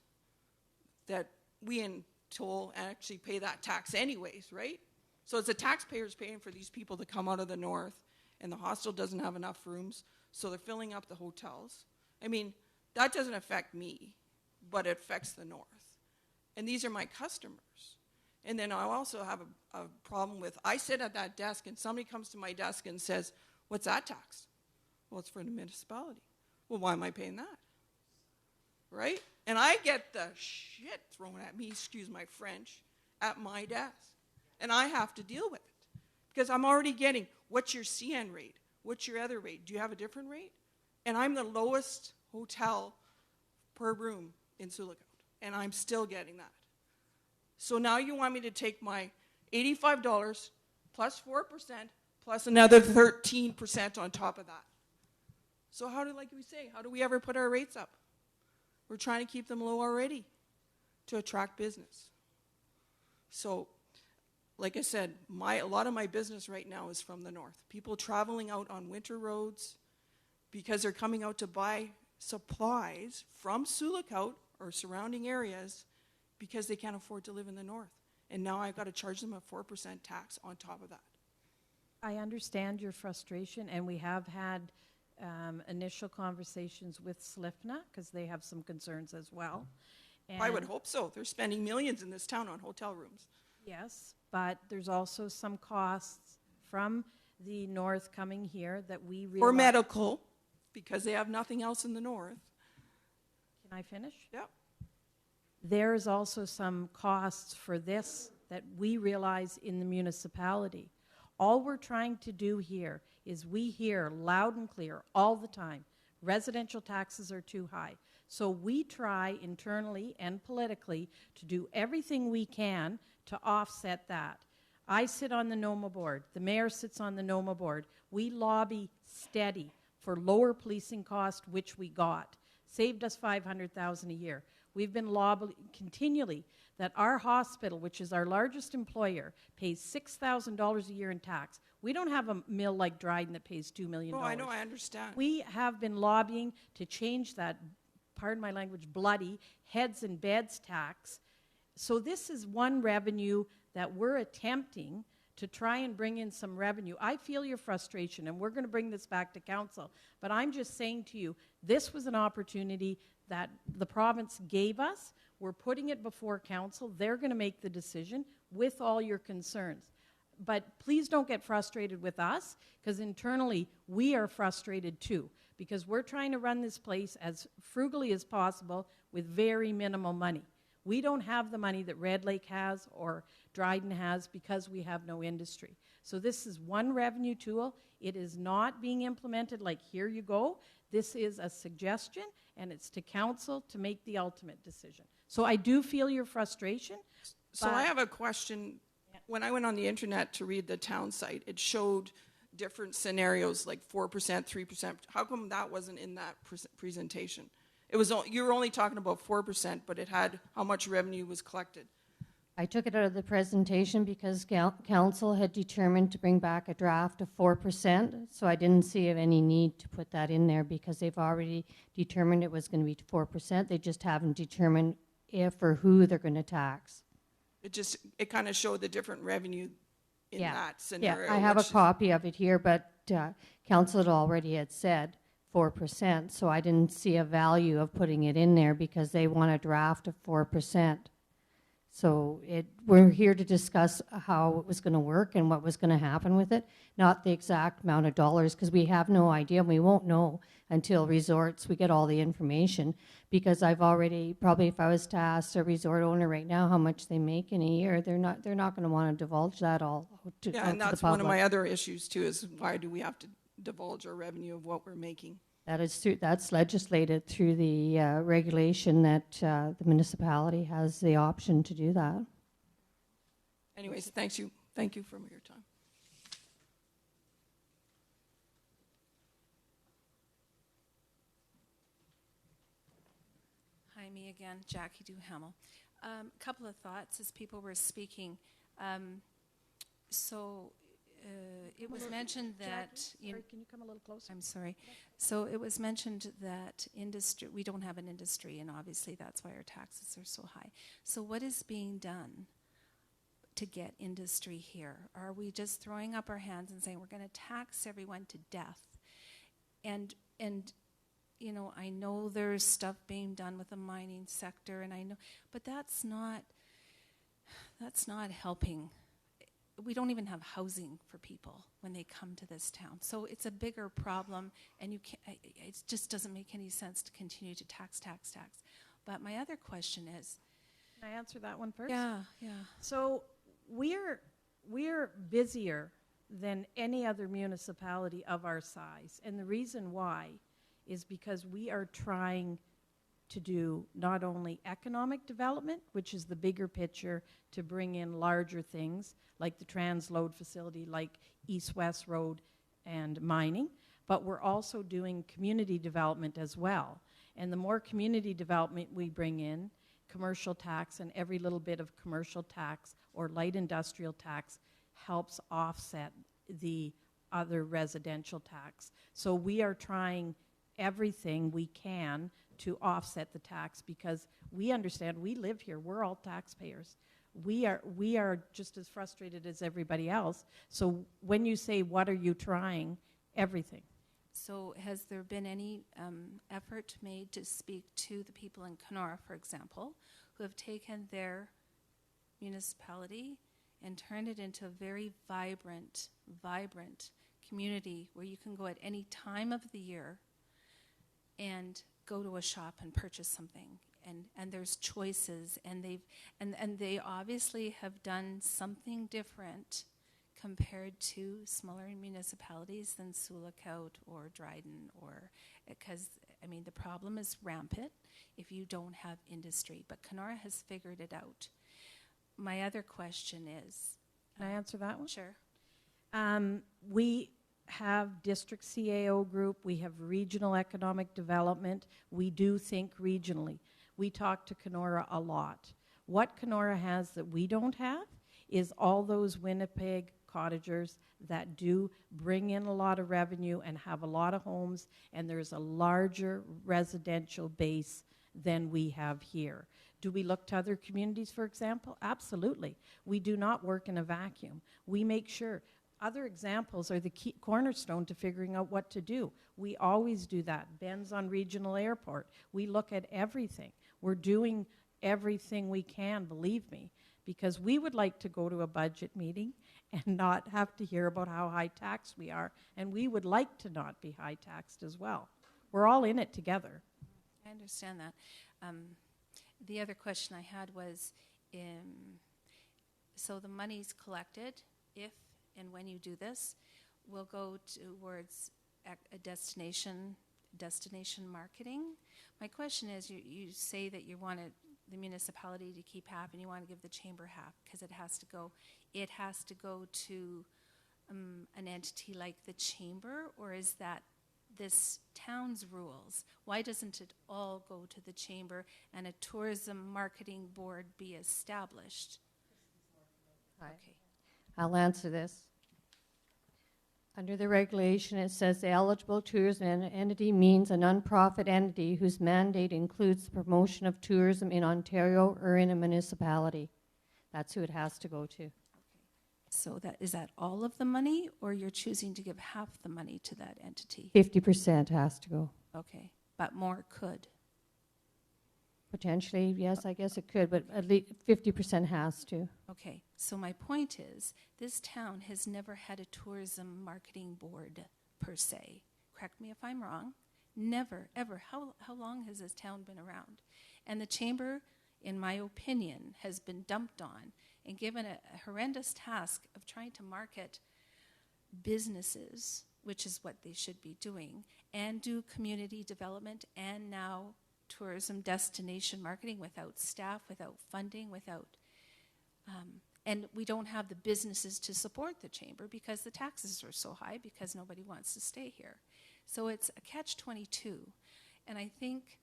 that we in toll actually pay that tax anyways, right? So it's the taxpayers paying for these people to come out of the north, and the hostel doesn't have enough rooms, so they're filling up the hotels. I mean, that doesn't affect me, but it affects the north. And these are my customers. And then I also have a problem with, I sit at that desk and somebody comes to my desk and says, what's that tax? Well, it's for the municipality. Well, why am I paying that? Right? And I get the shit thrown at me, excuse my French, at my desk. And I have to deal with it. Because I'm already getting, what's your CN rate? What's your other rate? Do you have a different rate? And I'm the lowest hotel per room in Silicout. And I'm still getting that. So now you want me to take my $85 plus 4% plus another 13% on top of that. So how do we ever put our rates up? We're trying to keep them low already to attract business. So, like I said, a lot of my business right now is from the north. People traveling out on winter roads because they're coming out to buy supplies from Sioux Lookout or surrounding areas because they can't afford to live in the north. And now I've got to charge them a 4% tax on top of that. I understand your frustration, and we have had initial conversations with SLIFNA because they have some concerns as well. I would And hope so. They're spending millions in this town on hotel rooms. yes, but there's also some costs from the north coming here that we realize. For medical, because they have nothing else in the north. Can I finish? Yep. There is also some costs for this that we realize in the municipality. All we're trying to do here is we hear loud and clear all the time, residential taxes are too high. So we try internally and politically to do everything we can to offset that. I sit on the NOMA board. The mayor sits on the NOMA board. We lobby steady for lower policing costs, which we got. Saved us $500,000 a year. We've been lobbying continually that our hospital, which is our largest employer, pays $6,000 a year in tax. We don't have a mill like Dryden that pays $2 million. Oh, I know, I understand. We have been lobbying to change that, pardon my language, bloody heads and beds tax. So this is one revenue that we're attempting to try and bring in some revenue. I feel your frustration, and we're going to bring this back to council. But I'm just saying to you, this was an opportunity that the province gave us. We're putting it before council. They're going to make the decision with all your concerns. But please don't get frustrated with us, because internally we are frustrated too, because we're trying to run this place as frugally as possible with very minimal money. We don't have the money that Red Lake has or Dryden has because we have no industry. So this is one revenue tool. It is not being implemented like, here you go. This is a suggestion, and it's to council to make the ultimate decision. So I do feel your frustration. So I have a question. Yeah. When I went on the internet to read the town site, it showed different scenarios like 4%, 3%. How come that wasn't in that presentation? It was you were only talking about 4%, but it had how much revenue was collected. I took it out of the presentation because council had determined to bring back a draft of 4%, so I didn't see any need to put that in there because they've already determined it was going to be 4%. They just haven't determined if or who they're going to tax. It kind of showed the different revenue in that scenario. Yeah, I have a copy of it here, but council had said 4%, so I didn't see a value of putting it in there because they want a draft of 4%. So we're here to discuss how it was going to work and what was going to happen with it, not the exact amount of dollars, because we have no idea, and we won't know until resorts, we get all the information, because I've already, probably if I was to ask a resort owner right now how much they make in a year, they're not going to want to divulge that all to Yeah, and that's one of my other issues too, is why do we have to divulge our revenue of what we're making? That's legislated through the regulation that the municipality has the option to do that. Anyways, thank you for your time. Hi, me again, Jackie Duhamel. A couple of thoughts as people were speaking. It was mentioned that... Jackie, can you come a little closer? I'm sorry. So it was mentioned that we don't have an industry, and obviously that's why our taxes are so high. So what is being done to get industry here? Are we just throwing up our hands and saying we're going to tax everyone to death? And you know, I know there's stuff being done with the mining sector, and I know, but that's not helping. We don't even have housing for people when they come to this town. So it's a bigger problem, and it just doesn't make any sense to continue to tax. But my other question is... Can I answer that one first? Yeah. So we're busier than any other municipality of our size. And the reason why is because we are trying to do not only economic development, which is the bigger picture, to bring in larger things like the transload facility, like East-West Road and mining, but we're also doing community development as well. And the more community development we bring in, commercial tax and every little bit of commercial tax or light industrial tax helps offset the other residential tax. So we are trying everything we can to offset the tax because we understand we live here. We're all taxpayers. We are just as frustrated as everybody else. So when you say, what are you trying? Everything. So has there been any effort made to speak to the people in Kenora, for example, who have taken their municipality and turned it into a very vibrant community where you can go at any time of the year and go to a shop and purchase something, and there's choices, and they obviously have done something different compared to smaller municipalities than Sioux Lookout or Dryden, or because I mean the problem is rampant if you don't have industry, but Kenora has figured it out. My other question is, Can I answer that one? Sure. We have district CAO group, we have regional economic development, we do think regionally. We talk to Kenora a lot. What Kenora has that we don't have is all those Winnipeg cottagers that do bring in a lot of revenue and have a lot of homes, and there's a larger residential base than we have here. Do we look to other communities, for example? Absolutely. We do not work in a vacuum. We make sure. Other examples are the key cornerstone to figuring out what to do. We always do that. Ben's on Regional Airport. We look at everything. We're doing everything we can, believe me, because we would like to go to a budget meeting and not have to hear about how high taxed we are, and we would like to not be high taxed as well. We're all in it together. I understand that. The other question I had was, so the money's collected, if and when you do this, will go towards a destination marketing. My question is, you say that you wanted the municipality to keep half and you want to give the chamber half because it has to go to an entity like the chamber, or is that this town's rules? Why doesn't it all go to the chamber and a tourism marketing board be established? Hi. Okay. I'll answer this. Under the regulation, it says the eligible tourism entity means a nonprofit entity whose mandate includes the promotion of tourism in Ontario or in a municipality. That's who it has to go to. So is that all of the money, or you're choosing to give half the money to that entity? 50% has to go. Okay, but more could. Potentially, yes, I guess it could, but at least 50% has to. Okay, so my point is, this town has never had a tourism marketing board per se. Correct me if I'm wrong. Never, ever. How long has this town been around? And the chamber, in my opinion, has been dumped on and given a horrendous task of trying to market businesses, which is what they should be doing, and do community development and now tourism destination marketing without staff, without funding, and we don't have the businesses to support the chamber because the taxes are so high because nobody wants to stay here. So it's a catch-22. And I think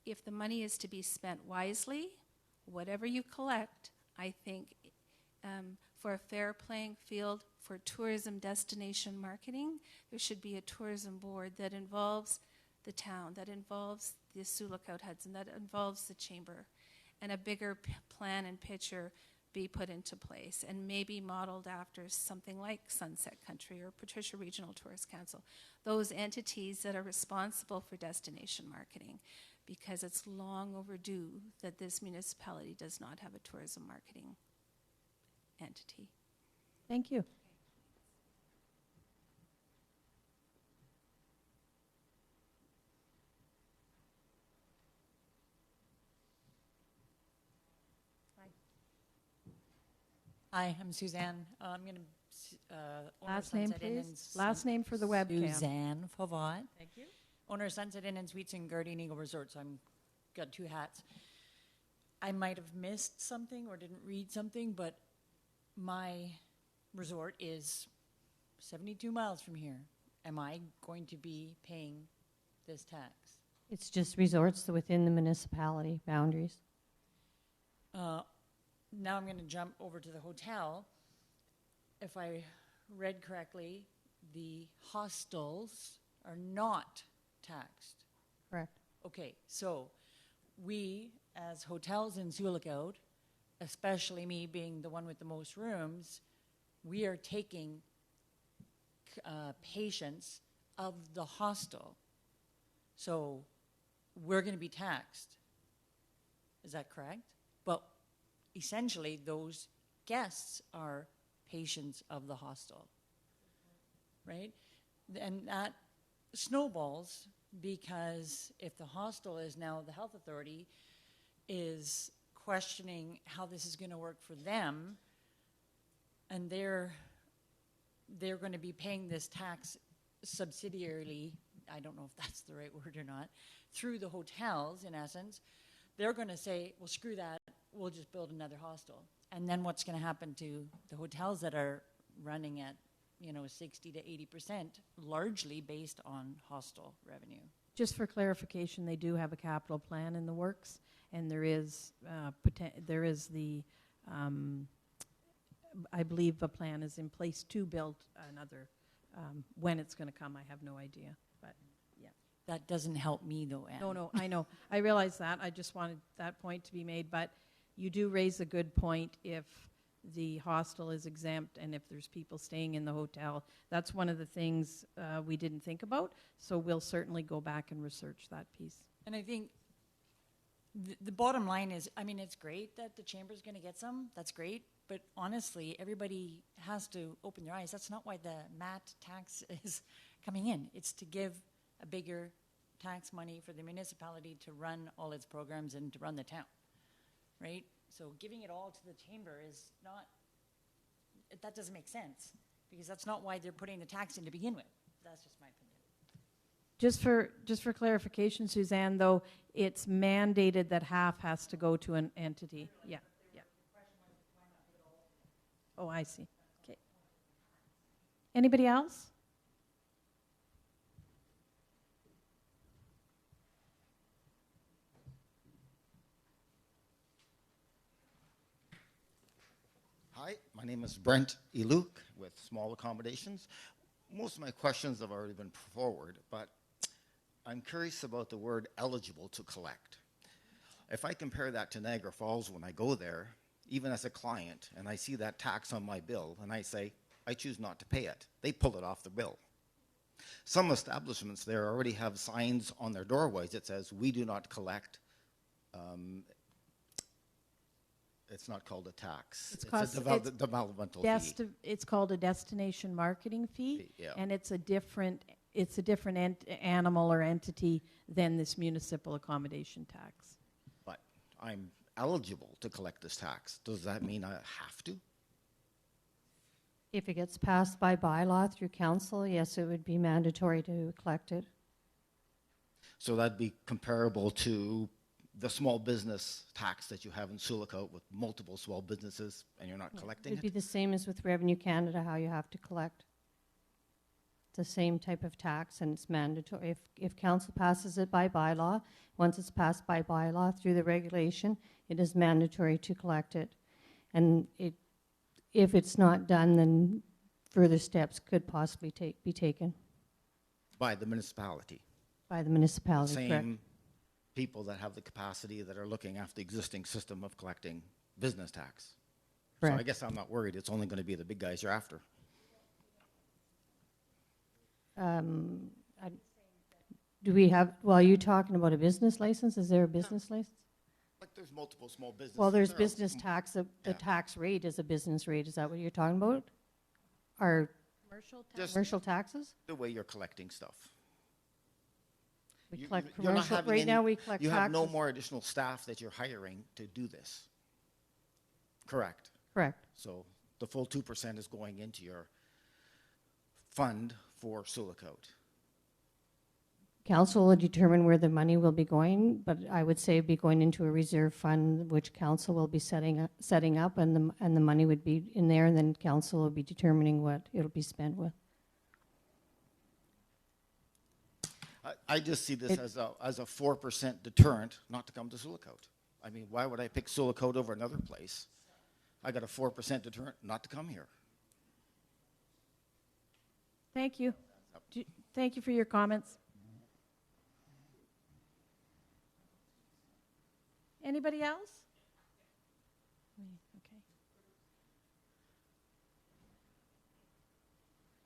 if the money is to be spent wisely, whatever you collect, I think for a fair playing field for tourism destination marketing, there should be a tourism board that involves the town, that involves the Sioux Lookout Hudson, that involves the chamber, and a bigger plan and picture be put into place, and maybe modeled after something like Sunset Country or Patricia Regional Tourist Council, those entities that are responsible for destination marketing, because it's long overdue that this municipality does not have a tourism marketing entity. Thank you. Hi, I'm Suzanne. I'm going to Last name, please. Last name for the webcam. Suzanne Fauvat. Thank you. Owner of Sunset Inn and Suites in Guardian Eagle Resort. So I'm got two hats. I might have missed something or didn't read something, but my resort is 72 miles from here. Am I going to be paying this tax? It's just resorts within the municipality boundaries. Now I'm going to jump over to the hotel. If I read correctly, the hostels are not taxed. Correct. Okay, so we, as hotels in Sioux Lookout, especially me being the one with the most rooms, we are taking patients of the hostel. So we're going to be taxed. Is that correct? But essentially, those guests are patients of the hostel, right? And that snowballs because if the hostel is now the health authority is questioning how this is going to work for them, and they're going to be paying this tax subsidiarily, I don't know if that's the right word or not, through the hotels, in essence, they're going to say, well, screw that, we'll just build another hostel. And then what's going to happen to the hotels that are running at, 60 to 80%, largely based on hostel revenue? Just for clarification, they do have a capital plan in the works, and there is the, I believe a plan is in place to build another. When it's going to come, I have no idea. But yeah, That doesn't help me, though, Anne. no, I know. I realize that. I just wanted that point to be made. But you do raise a good point. If the hostel is exempt and if there's people staying in the hotel, that's one of the things we didn't think about. So we'll certainly go back and research that piece. And I think the bottom line is, it's great that the chamber's going to get some. That's great. But honestly, everybody has to open their eyes. That's not why the MAT tax is coming in. It's to give a bigger tax money for the municipality to run all its programs and to run the town, right? So giving it all to the chamber is not, that doesn't make sense, because that's not why they're putting the tax in to begin with. That's just my opinion. Just for clarification, Suzanne, though, it's mandated that half has to go to an entity. Yeah. Oh, I see. Okay. Anybody else? Hi, my name is Brent Eluk with Small Accommodations. Most of my questions have already been forward, but I'm curious about the word eligible to collect. If I compare that to Niagara Falls when I go there, even as a client, and I see that tax on my bill, and I say, I choose not to pay it, they pull it off the bill. Some establishments there already have signs on their doorways that says, we do not collect. It's not called a tax. It's a developmental fee. It's called a destination marketing fee, Yeah. and it's a different animal or entity than this municipal accommodation tax. But I'm eligible to collect this tax. Does that mean I have to? If it gets passed by bylaw through council, yes, it would be mandatory to collect it. So that'd be comparable to the small business tax that you have in Sioux Lookout with multiple small businesses and you're not collecting It'd it? be the same as with Revenue Canada, how you have to collect. It's the same type of tax, and it's mandatory. If council passes it by bylaw, once it's passed by bylaw through the regulation, it is mandatory to collect it. And if it's not done, then further steps could possibly be taken By the municipality. by the municipality. Same Correct. people that have the capacity that are looking after the existing system of collecting business tax. Correct. So I guess I'm not worried. It's only going to be the big guys you're after. Do we have, well, are you talking about a business license? Is there a business license? Like there's multiple small businesses. Well, there's There are- business tax, the Yeah. tax rate is a business rate. Is that what you're talking about? Or Just commercial taxes? the way you're collecting stuff. We You- collect you're not commercial, having right any- now we collect You have no taxes. more additional staff that you're hiring to do this. Correct. Correct. So the full 2% is going into your fund for Sioux Lookout. Council will determine where the money will be going, but I would say it'd be going into a reserve fund, which council will be setting up, and the money would be in there, and then council will be determining what it'll be spent with. I just see this as a 4% deterrent not to come to Sioux Lookout. I mean, why would I pick Sioux Lookout over another place? I got a 4% deterrent not to come here. Thank you. Thank you for your comments. Anybody else? Okay.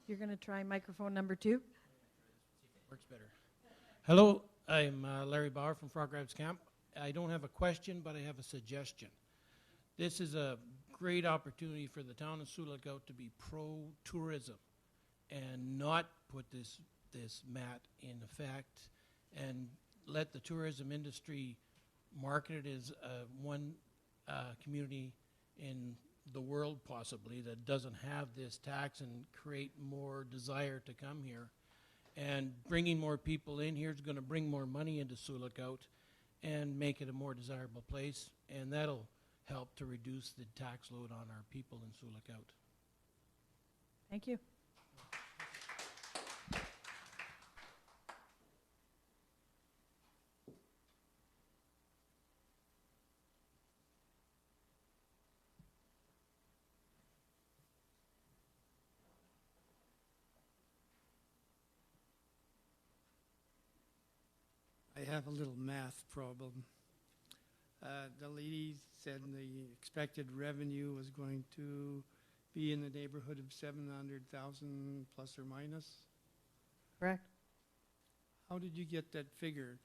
You're going to try microphone number 2? Works better. Hello, I'm Larry Bauer from Frog Rapids Camp. I don't have a question, but I have a suggestion. This is a great opportunity for the town of Sioux Lookout to be pro-tourism and not put this mat in effect and let the tourism industry market it as one community in the world possibly that doesn't have this tax and create more desire to come here. And bringing more people in here is going to bring more money into Sioux Lookout and make it a more desirable place, and that'll help to reduce the tax load on our people in Sioux Lookout. Thank you. I have a little math problem. The lady said the expected revenue was going to be in the neighborhood of 700,000 plus or minus. Correct. How did you get that figure?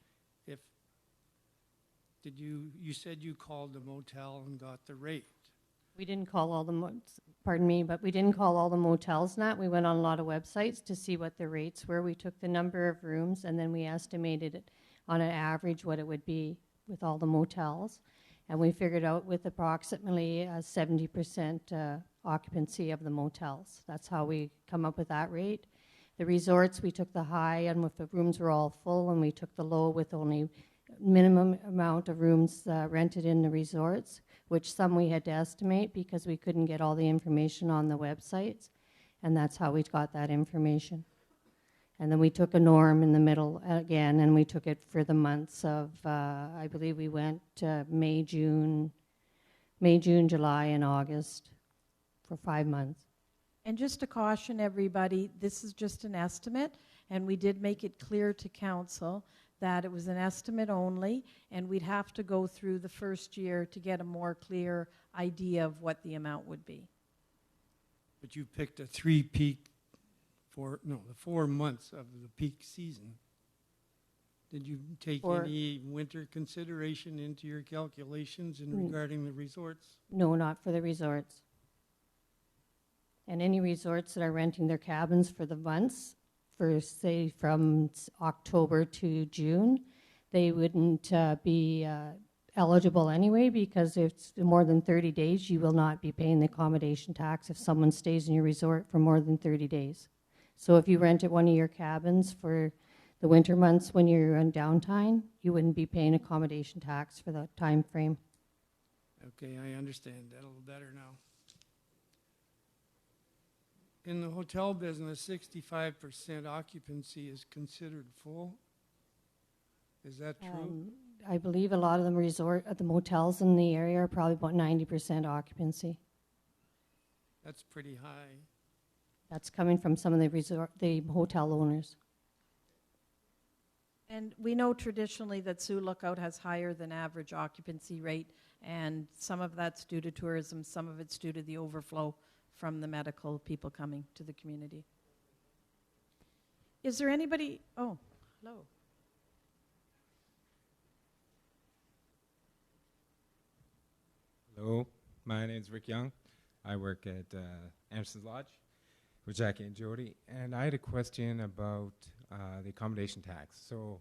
You said you called the motel and got the rate? We didn't call all the, pardon me, but we didn't call all the motels and that. We went on a lot of websites to see what the rates were. We took the number of rooms and then we estimated it on an average what it would be with all the motels. And we figured out with approximately 70% occupancy of the motels. That's how we come up with that rate. The resorts, we took the high and if the rooms were all full, and we took the low with only minimum amount of rooms rented in the resorts, which some we had to estimate because we couldn't get all the information on the websites. And that's how we got that information. And then we took a norm in the middle again, and we took it for the months of, I believe we went May, June, July, and August for 5 months. And just to caution everybody, this is just an estimate, and we did make it clear to council that it was an estimate only, and we'd have to go through the first year to get a more clear idea of what the amount would be. But you picked a the 4 months of the peak season. Did you take any winter consideration into your calculations regarding the resorts? No, not for the resorts. And any resorts that are renting their cabins for the months, for say from October to June, they wouldn't be eligible anyway, because if it's more than 30 days, you will not be paying the accommodation tax if someone stays in your resort for more than 30 days. So if you rented one of your cabins for the winter months when you're on downtime, you wouldn't be paying accommodation tax for that time frame. Okay, I understand that a little better now. In the hotel business, 65% occupancy is considered full. Is that true? I believe a lot of the motels in the area are probably about 90% occupancy. That's pretty high. That's coming from some of the hotel owners. And we know traditionally that Sioux Lookout has higher than average occupancy rate, and some of that's due to tourism, some of it's due to the overflow from the medical people coming to the community. Is there anybody? Oh, hello. Hello, my name is Rick Young. I work at Anderson's Lodge with Jackie and Jody, and I had a question about the accommodation tax. So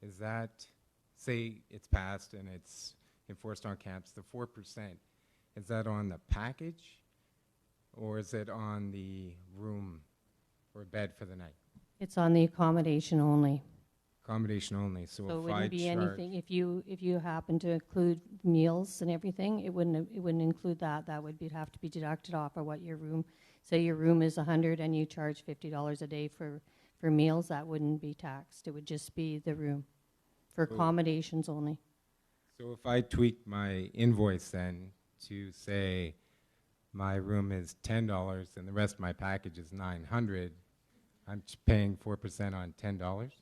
is that, say it's passed and it's enforced on camps, the 4%, is that on the package or is it on the room or bed for the night? It's on the accommodation only. Accommodation only. So it if wouldn't I be charge anything if you happen to include meals and everything. It wouldn't include that. That would have to be deducted off of what your room. Say your room is $100 and you charge $50 a day for For meals, that wouldn't be taxed. It would just be the room for Cool. accommodations only. So if I tweak my invoice then to say my room is $10 and the rest of my package is $900, I'm paying 4% on $10?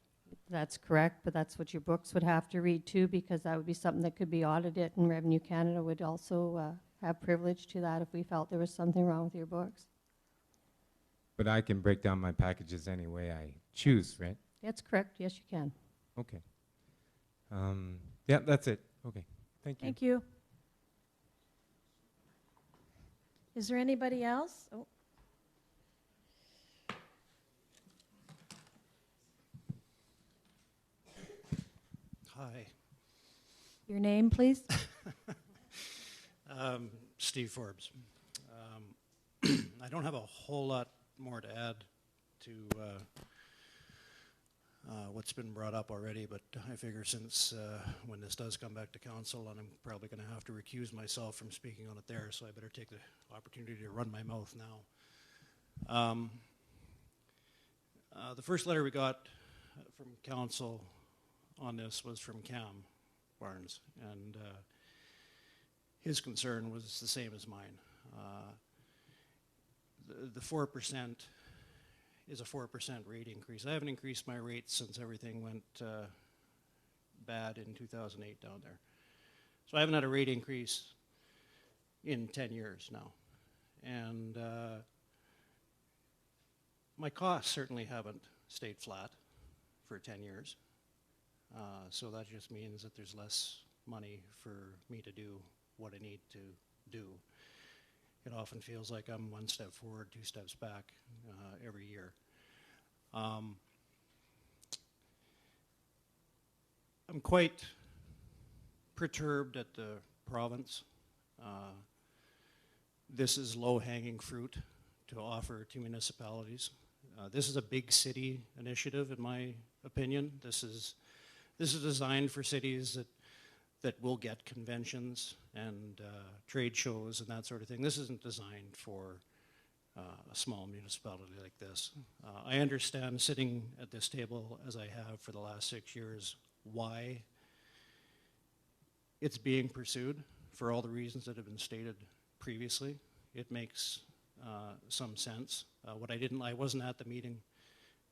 That's correct, but that's what your books would have to read too, because that would be something that could be audited, and Revenue Canada would also have privilege to that if we felt there was something wrong with your books. But I can break down my packages any way I choose, right? That's correct. Yes, you can. Okay. Yeah, that's it. Okay. Thank you. Thank you. Is there anybody else? Oh. Hi, Your name, please? Steve Forbes. I don't have a whole lot more to add to what's been brought up already, but I figure since when this does come back to council, and I'm probably going to have to recuse myself from speaking on it there, so I better take the opportunity to run my mouth now. The first letter we got from council on this was from Cam Barnes, and his concern was the same as mine. The 4% is a 4% rate increase. I haven't increased my rates since everything went bad in 2008 down there. So I haven't had a rate increase in 10 years now. And my costs certainly haven't stayed flat for 10 years. So that just means that there's less money for me to do what I need to do. It often feels like I'm one step forward, two steps back every year. I'm quite perturbed at the province. This is low-hanging fruit to offer to municipalities. This is a big city initiative, in my opinion. This is designed for cities that will get conventions and trade shows and that sort of thing. This isn't designed for a small municipality like this. I understand, sitting at this table as I have for the last 6 years, why it's being pursued for all the reasons that have been stated previously. It makes some sense. I wasn't at the meeting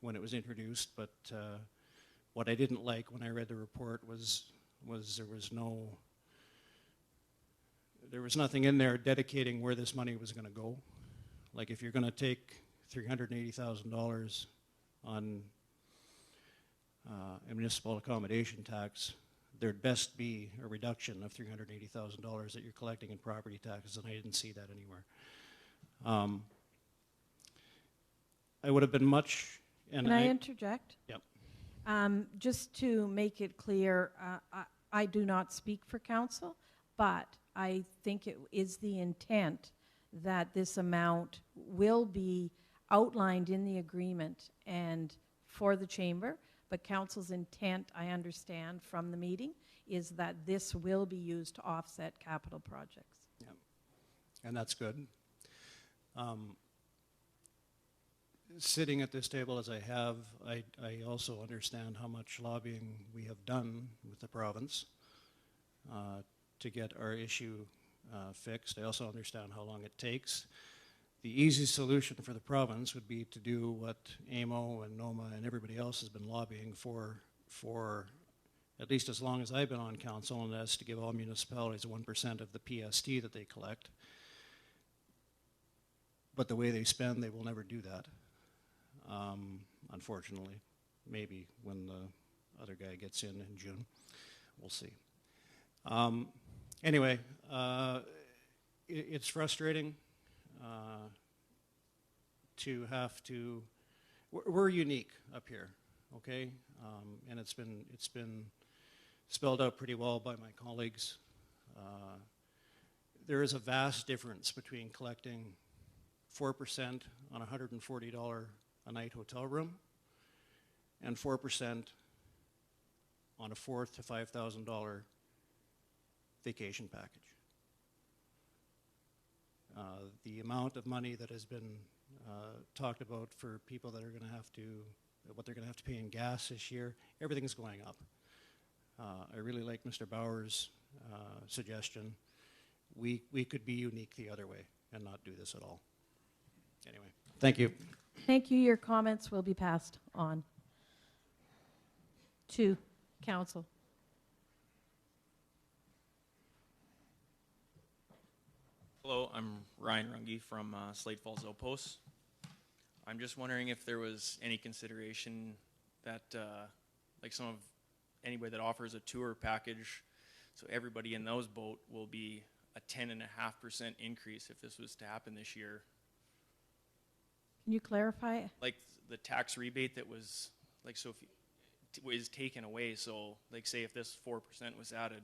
when it was introduced, but what I didn't like when I read the report was there was nothing in there dedicating where this money was going to go. Like, if you're going to take $380,000 on a municipal accommodation tax, there'd best be a reduction of $380,000 that you're collecting in property taxes, and I didn't see that anywhere. I would have been much... Can I interject? Yep. Just to make it clear, I do not speak for council, but I think it is the intent that this amount will be outlined in the agreement and for the chamber, but council's intent, I understand from the meeting, is that this will be used to offset capital projects. Yeah, and that's good. Sitting at this table as I have, I also understand how much lobbying we have done with the province to get our issue fixed. I also understand how long it takes. The easy solution for the province would be to do what AMO and NOMA and everybody else has been lobbying for at least as long as I've been on council, and that's to give all municipalities 1% of the PST that they collect. But the way they spend, they will never do that. Unfortunately, maybe when the other guy gets in June, we'll see. Anyway, it's frustrating to have to. We're unique up here, okay, and it's been spelled out pretty well by my colleagues. There is a vast difference between collecting 4% on a $140 a night hotel room and 4% on a $4,000 to $5,000 vacation package. The amount of money that has been talked about for people that are going to have to what they're going to have to pay in gas this year. Everything's going up. I really like Mr. Bauer's suggestion. We could be unique the other way and not do this at all. Anyway, thank you. Thank you. Your comments will be passed on to council. Hello, I'm Ryan Runge from Slate Falls Outpost. I'm just wondering if there was any consideration that, like anybody that offers a tour package, so everybody in those boat will be a 10.5% increase if this was to happen this year. Can you clarify? Like the tax rebate that was, like, so if was taken away, so like say if this 4% was added,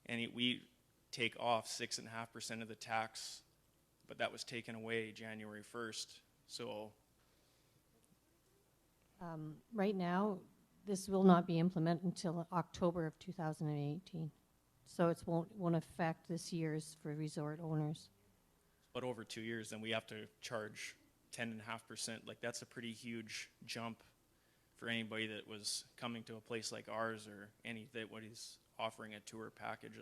and we take off 6.5% of the tax, but that was taken away January 1st. So right now, this will not be implemented until October of 2018. So it won't affect this year's for resort owners. but over 2 years, then we have to charge 10.5%. Like, that's a pretty huge jump for anybody that was coming to a place like ours, or what he's offering a tour package.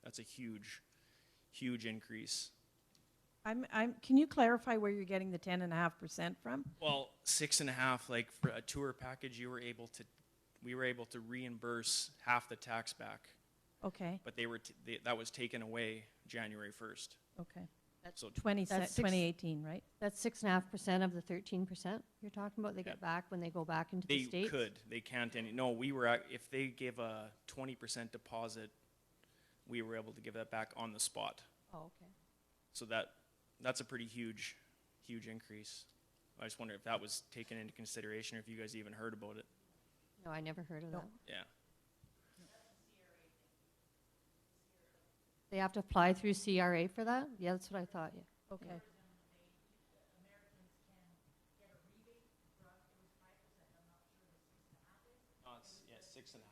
That's a huge increase. Can you clarify where you're getting the 10.5% from? Well, 6.5, like for a tour package, we were able to reimburse half the tax back. Okay. But that was taken away January 1st. Okay. That's So 2018, right? That's 6.5% of the 13% you're talking about. They get back when they go back into the States? They can't. No, if they give a 20% deposit, we were able to give that back on the spot. Oh, okay. So that's a pretty huge increase. I just wonder if that was taken into consideration, or if you guys even heard about it. No, I never heard of that. Yeah. They have to apply through CRA for that? Yeah, that's what I thought, yeah. Okay. Yeah, 6.5.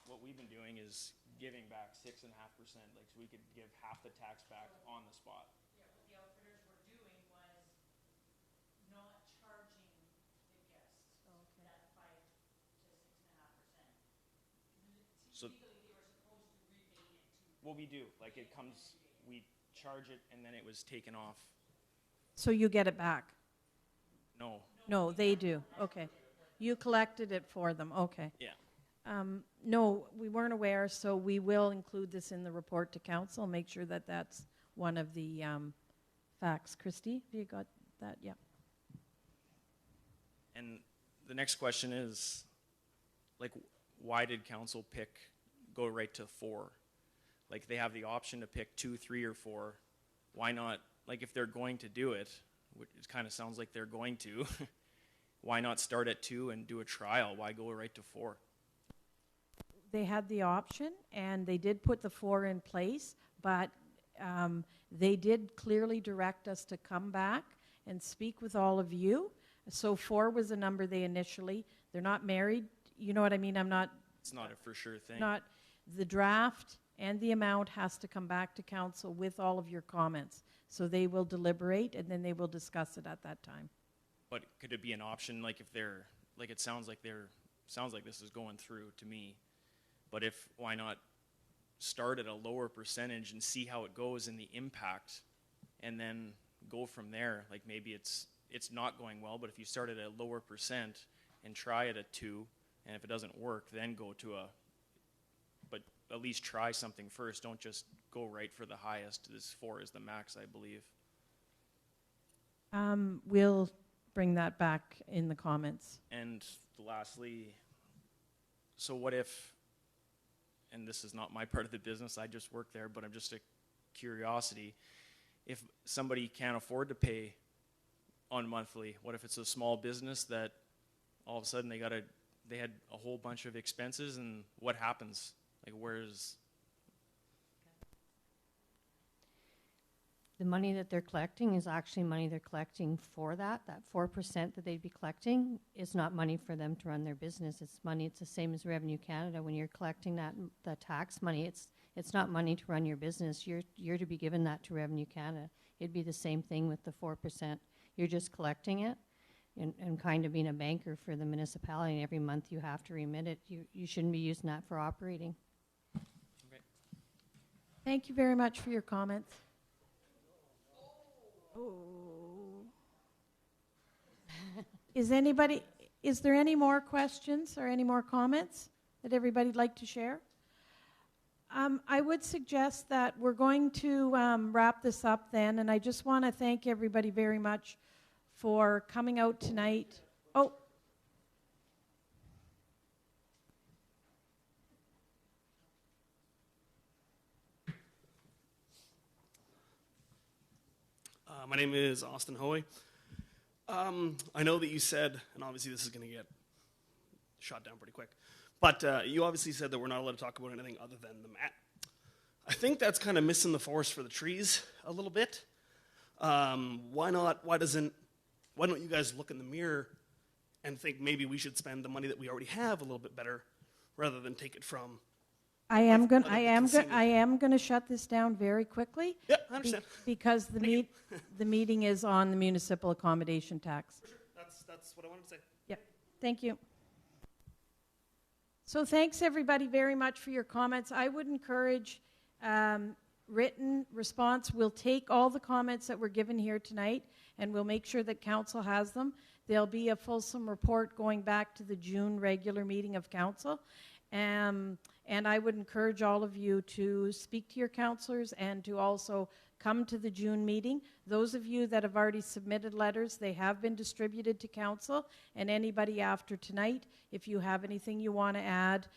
What we've been doing is giving back 6.5%, like, so we could give half the tax back on the spot. Yeah, what the outfitters were doing was not charging the guests that 5 to 6.5%. So Legally, they were supposed to rebate it to. Well, we do. Like, we charge it, and then it was taken off. So you get it back? No. No, they do. Okay. You collected it for them. Okay. Yeah. No, we weren't aware, so we will include this in the report to council, make sure that that's one of the facts. Christy, have you got that? Yeah. And the next question is, like, why did council go right to 4? Like, they have the option to pick 2, 3, or 4. Why not, like, if they're going to do it, which it kind of sounds like they're going to, why not start at 2 and do a trial? Why go right to 4? They had the option, and they did put the 4 in place, but they did clearly direct us to come back and speak with all of you. So 4 was the number they're not married. You know what I mean? It's not a for sure thing. The draft and the amount has to come back to council with all of your comments. So they will deliberate, and then they will discuss it at that time. But could it be an option, like, if it sounds like this is going through to me, but why not start at a lower percentage and see how it goes and the impact, and then go from there? Like, maybe it's not going well, but if you start at a lower percent and try it at 2, and if it doesn't work, then go to but at least try something first. Don't just go right for the highest. This 4 is the max, I believe. We'll bring that back in the comments. And lastly, so what if, and this is not my part of the business, I just work there, but I'm just a curiosity, if somebody can't afford to pay on monthly, what if it's a small business that all of a sudden they had a whole bunch of expenses, and what happens? Like, The money that they're collecting is actually money they're collecting for that. That 4% that they'd be collecting is not money for them to run their business. It's the same as Revenue Canada. When you're collecting the tax money, It's not money to run your business. You're to be given that to Revenue Canada. It'd be the same thing with the 4%. You're just collecting it and kind of being a banker for the municipality, and every month you have to remit it. You shouldn't be using that for operating. Okay. Thank you very much for your comments. Is there any more questions or any more comments that everybody'd like to share? I would suggest that we're going to wrap this up then, and I just want to thank everybody very much for coming out tonight. Oh. My name is Austin Hoey. I know that you said, and obviously this is going to get shot down pretty quick, but you obviously said that we're not allowed to talk about anything other than the mat. I think that's kind of missing the forest for the trees a little bit. Why not? Why don't you guys look in the mirror and think maybe we should spend the money that we already have a little bit better, rather than take it from? I am going to shut this down very quickly. Yeah, I understand. Because the meeting is on the municipal accommodation tax. For sure. That's what I wanted to say. Yep. Thank you. So thanks everybody very much for your comments. I would encourage written response. We'll take all the comments that were given here tonight, and we'll make sure that council has them. There'll be a fulsome report going back to the June regular meeting of council. And I would encourage all of you to speak to your councillors and to also come to the June meeting. Those of you that have already submitted letters, they have been distributed to council. And anybody after tonight, if you have anything you want to add,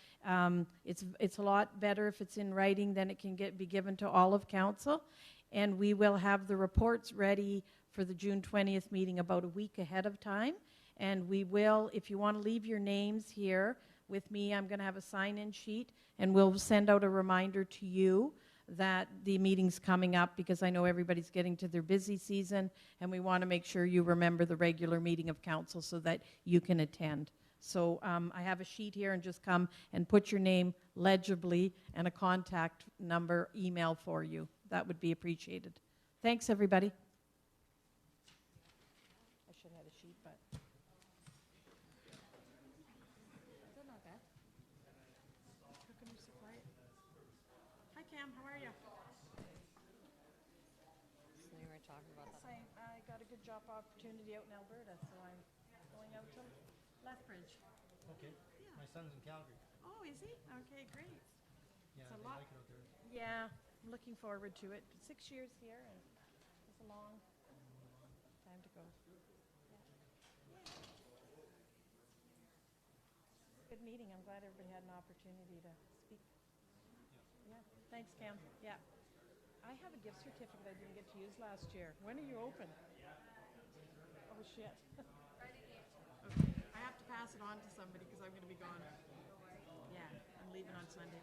it's a lot better if it's in writing, then it can be given to all of council. And we will have the reports ready for the June 20th meeting about a week ahead of time. And we will, if you want to leave your names here with me, I'm going to have a sign-in sheet, and we'll send out a reminder to you that the meeting's coming up, because I know everybody's getting to their busy season, and we want to make sure you remember the regular meeting of council so that you can attend. So I have a sheet here, and just come and put your name legibly and a contact number email for you. That would be appreciated. Thanks, everybody. I should have a sheet, but... Hi, Cam. How are you? So you were talking about that. I got a good job opportunity out in Alberta, so I'm going out to Lethbridge. Okay. Yeah. My son's in Calgary. Oh, is he? Okay, great. Yeah, It's a they lot. like it out there. Yeah, I'm looking forward to it. 6 years here, and it's a long time to go. Yeah. Good meeting. I'm glad everybody had an opportunity to speak. Yeah. Thanks, Cam. Yeah. I have a gift certificate I didn't get to use last year. When are you open? Oh, shit. Okay. I have to pass it on to somebody because I'm going to be gone. Yeah, I'm leaving on Sunday.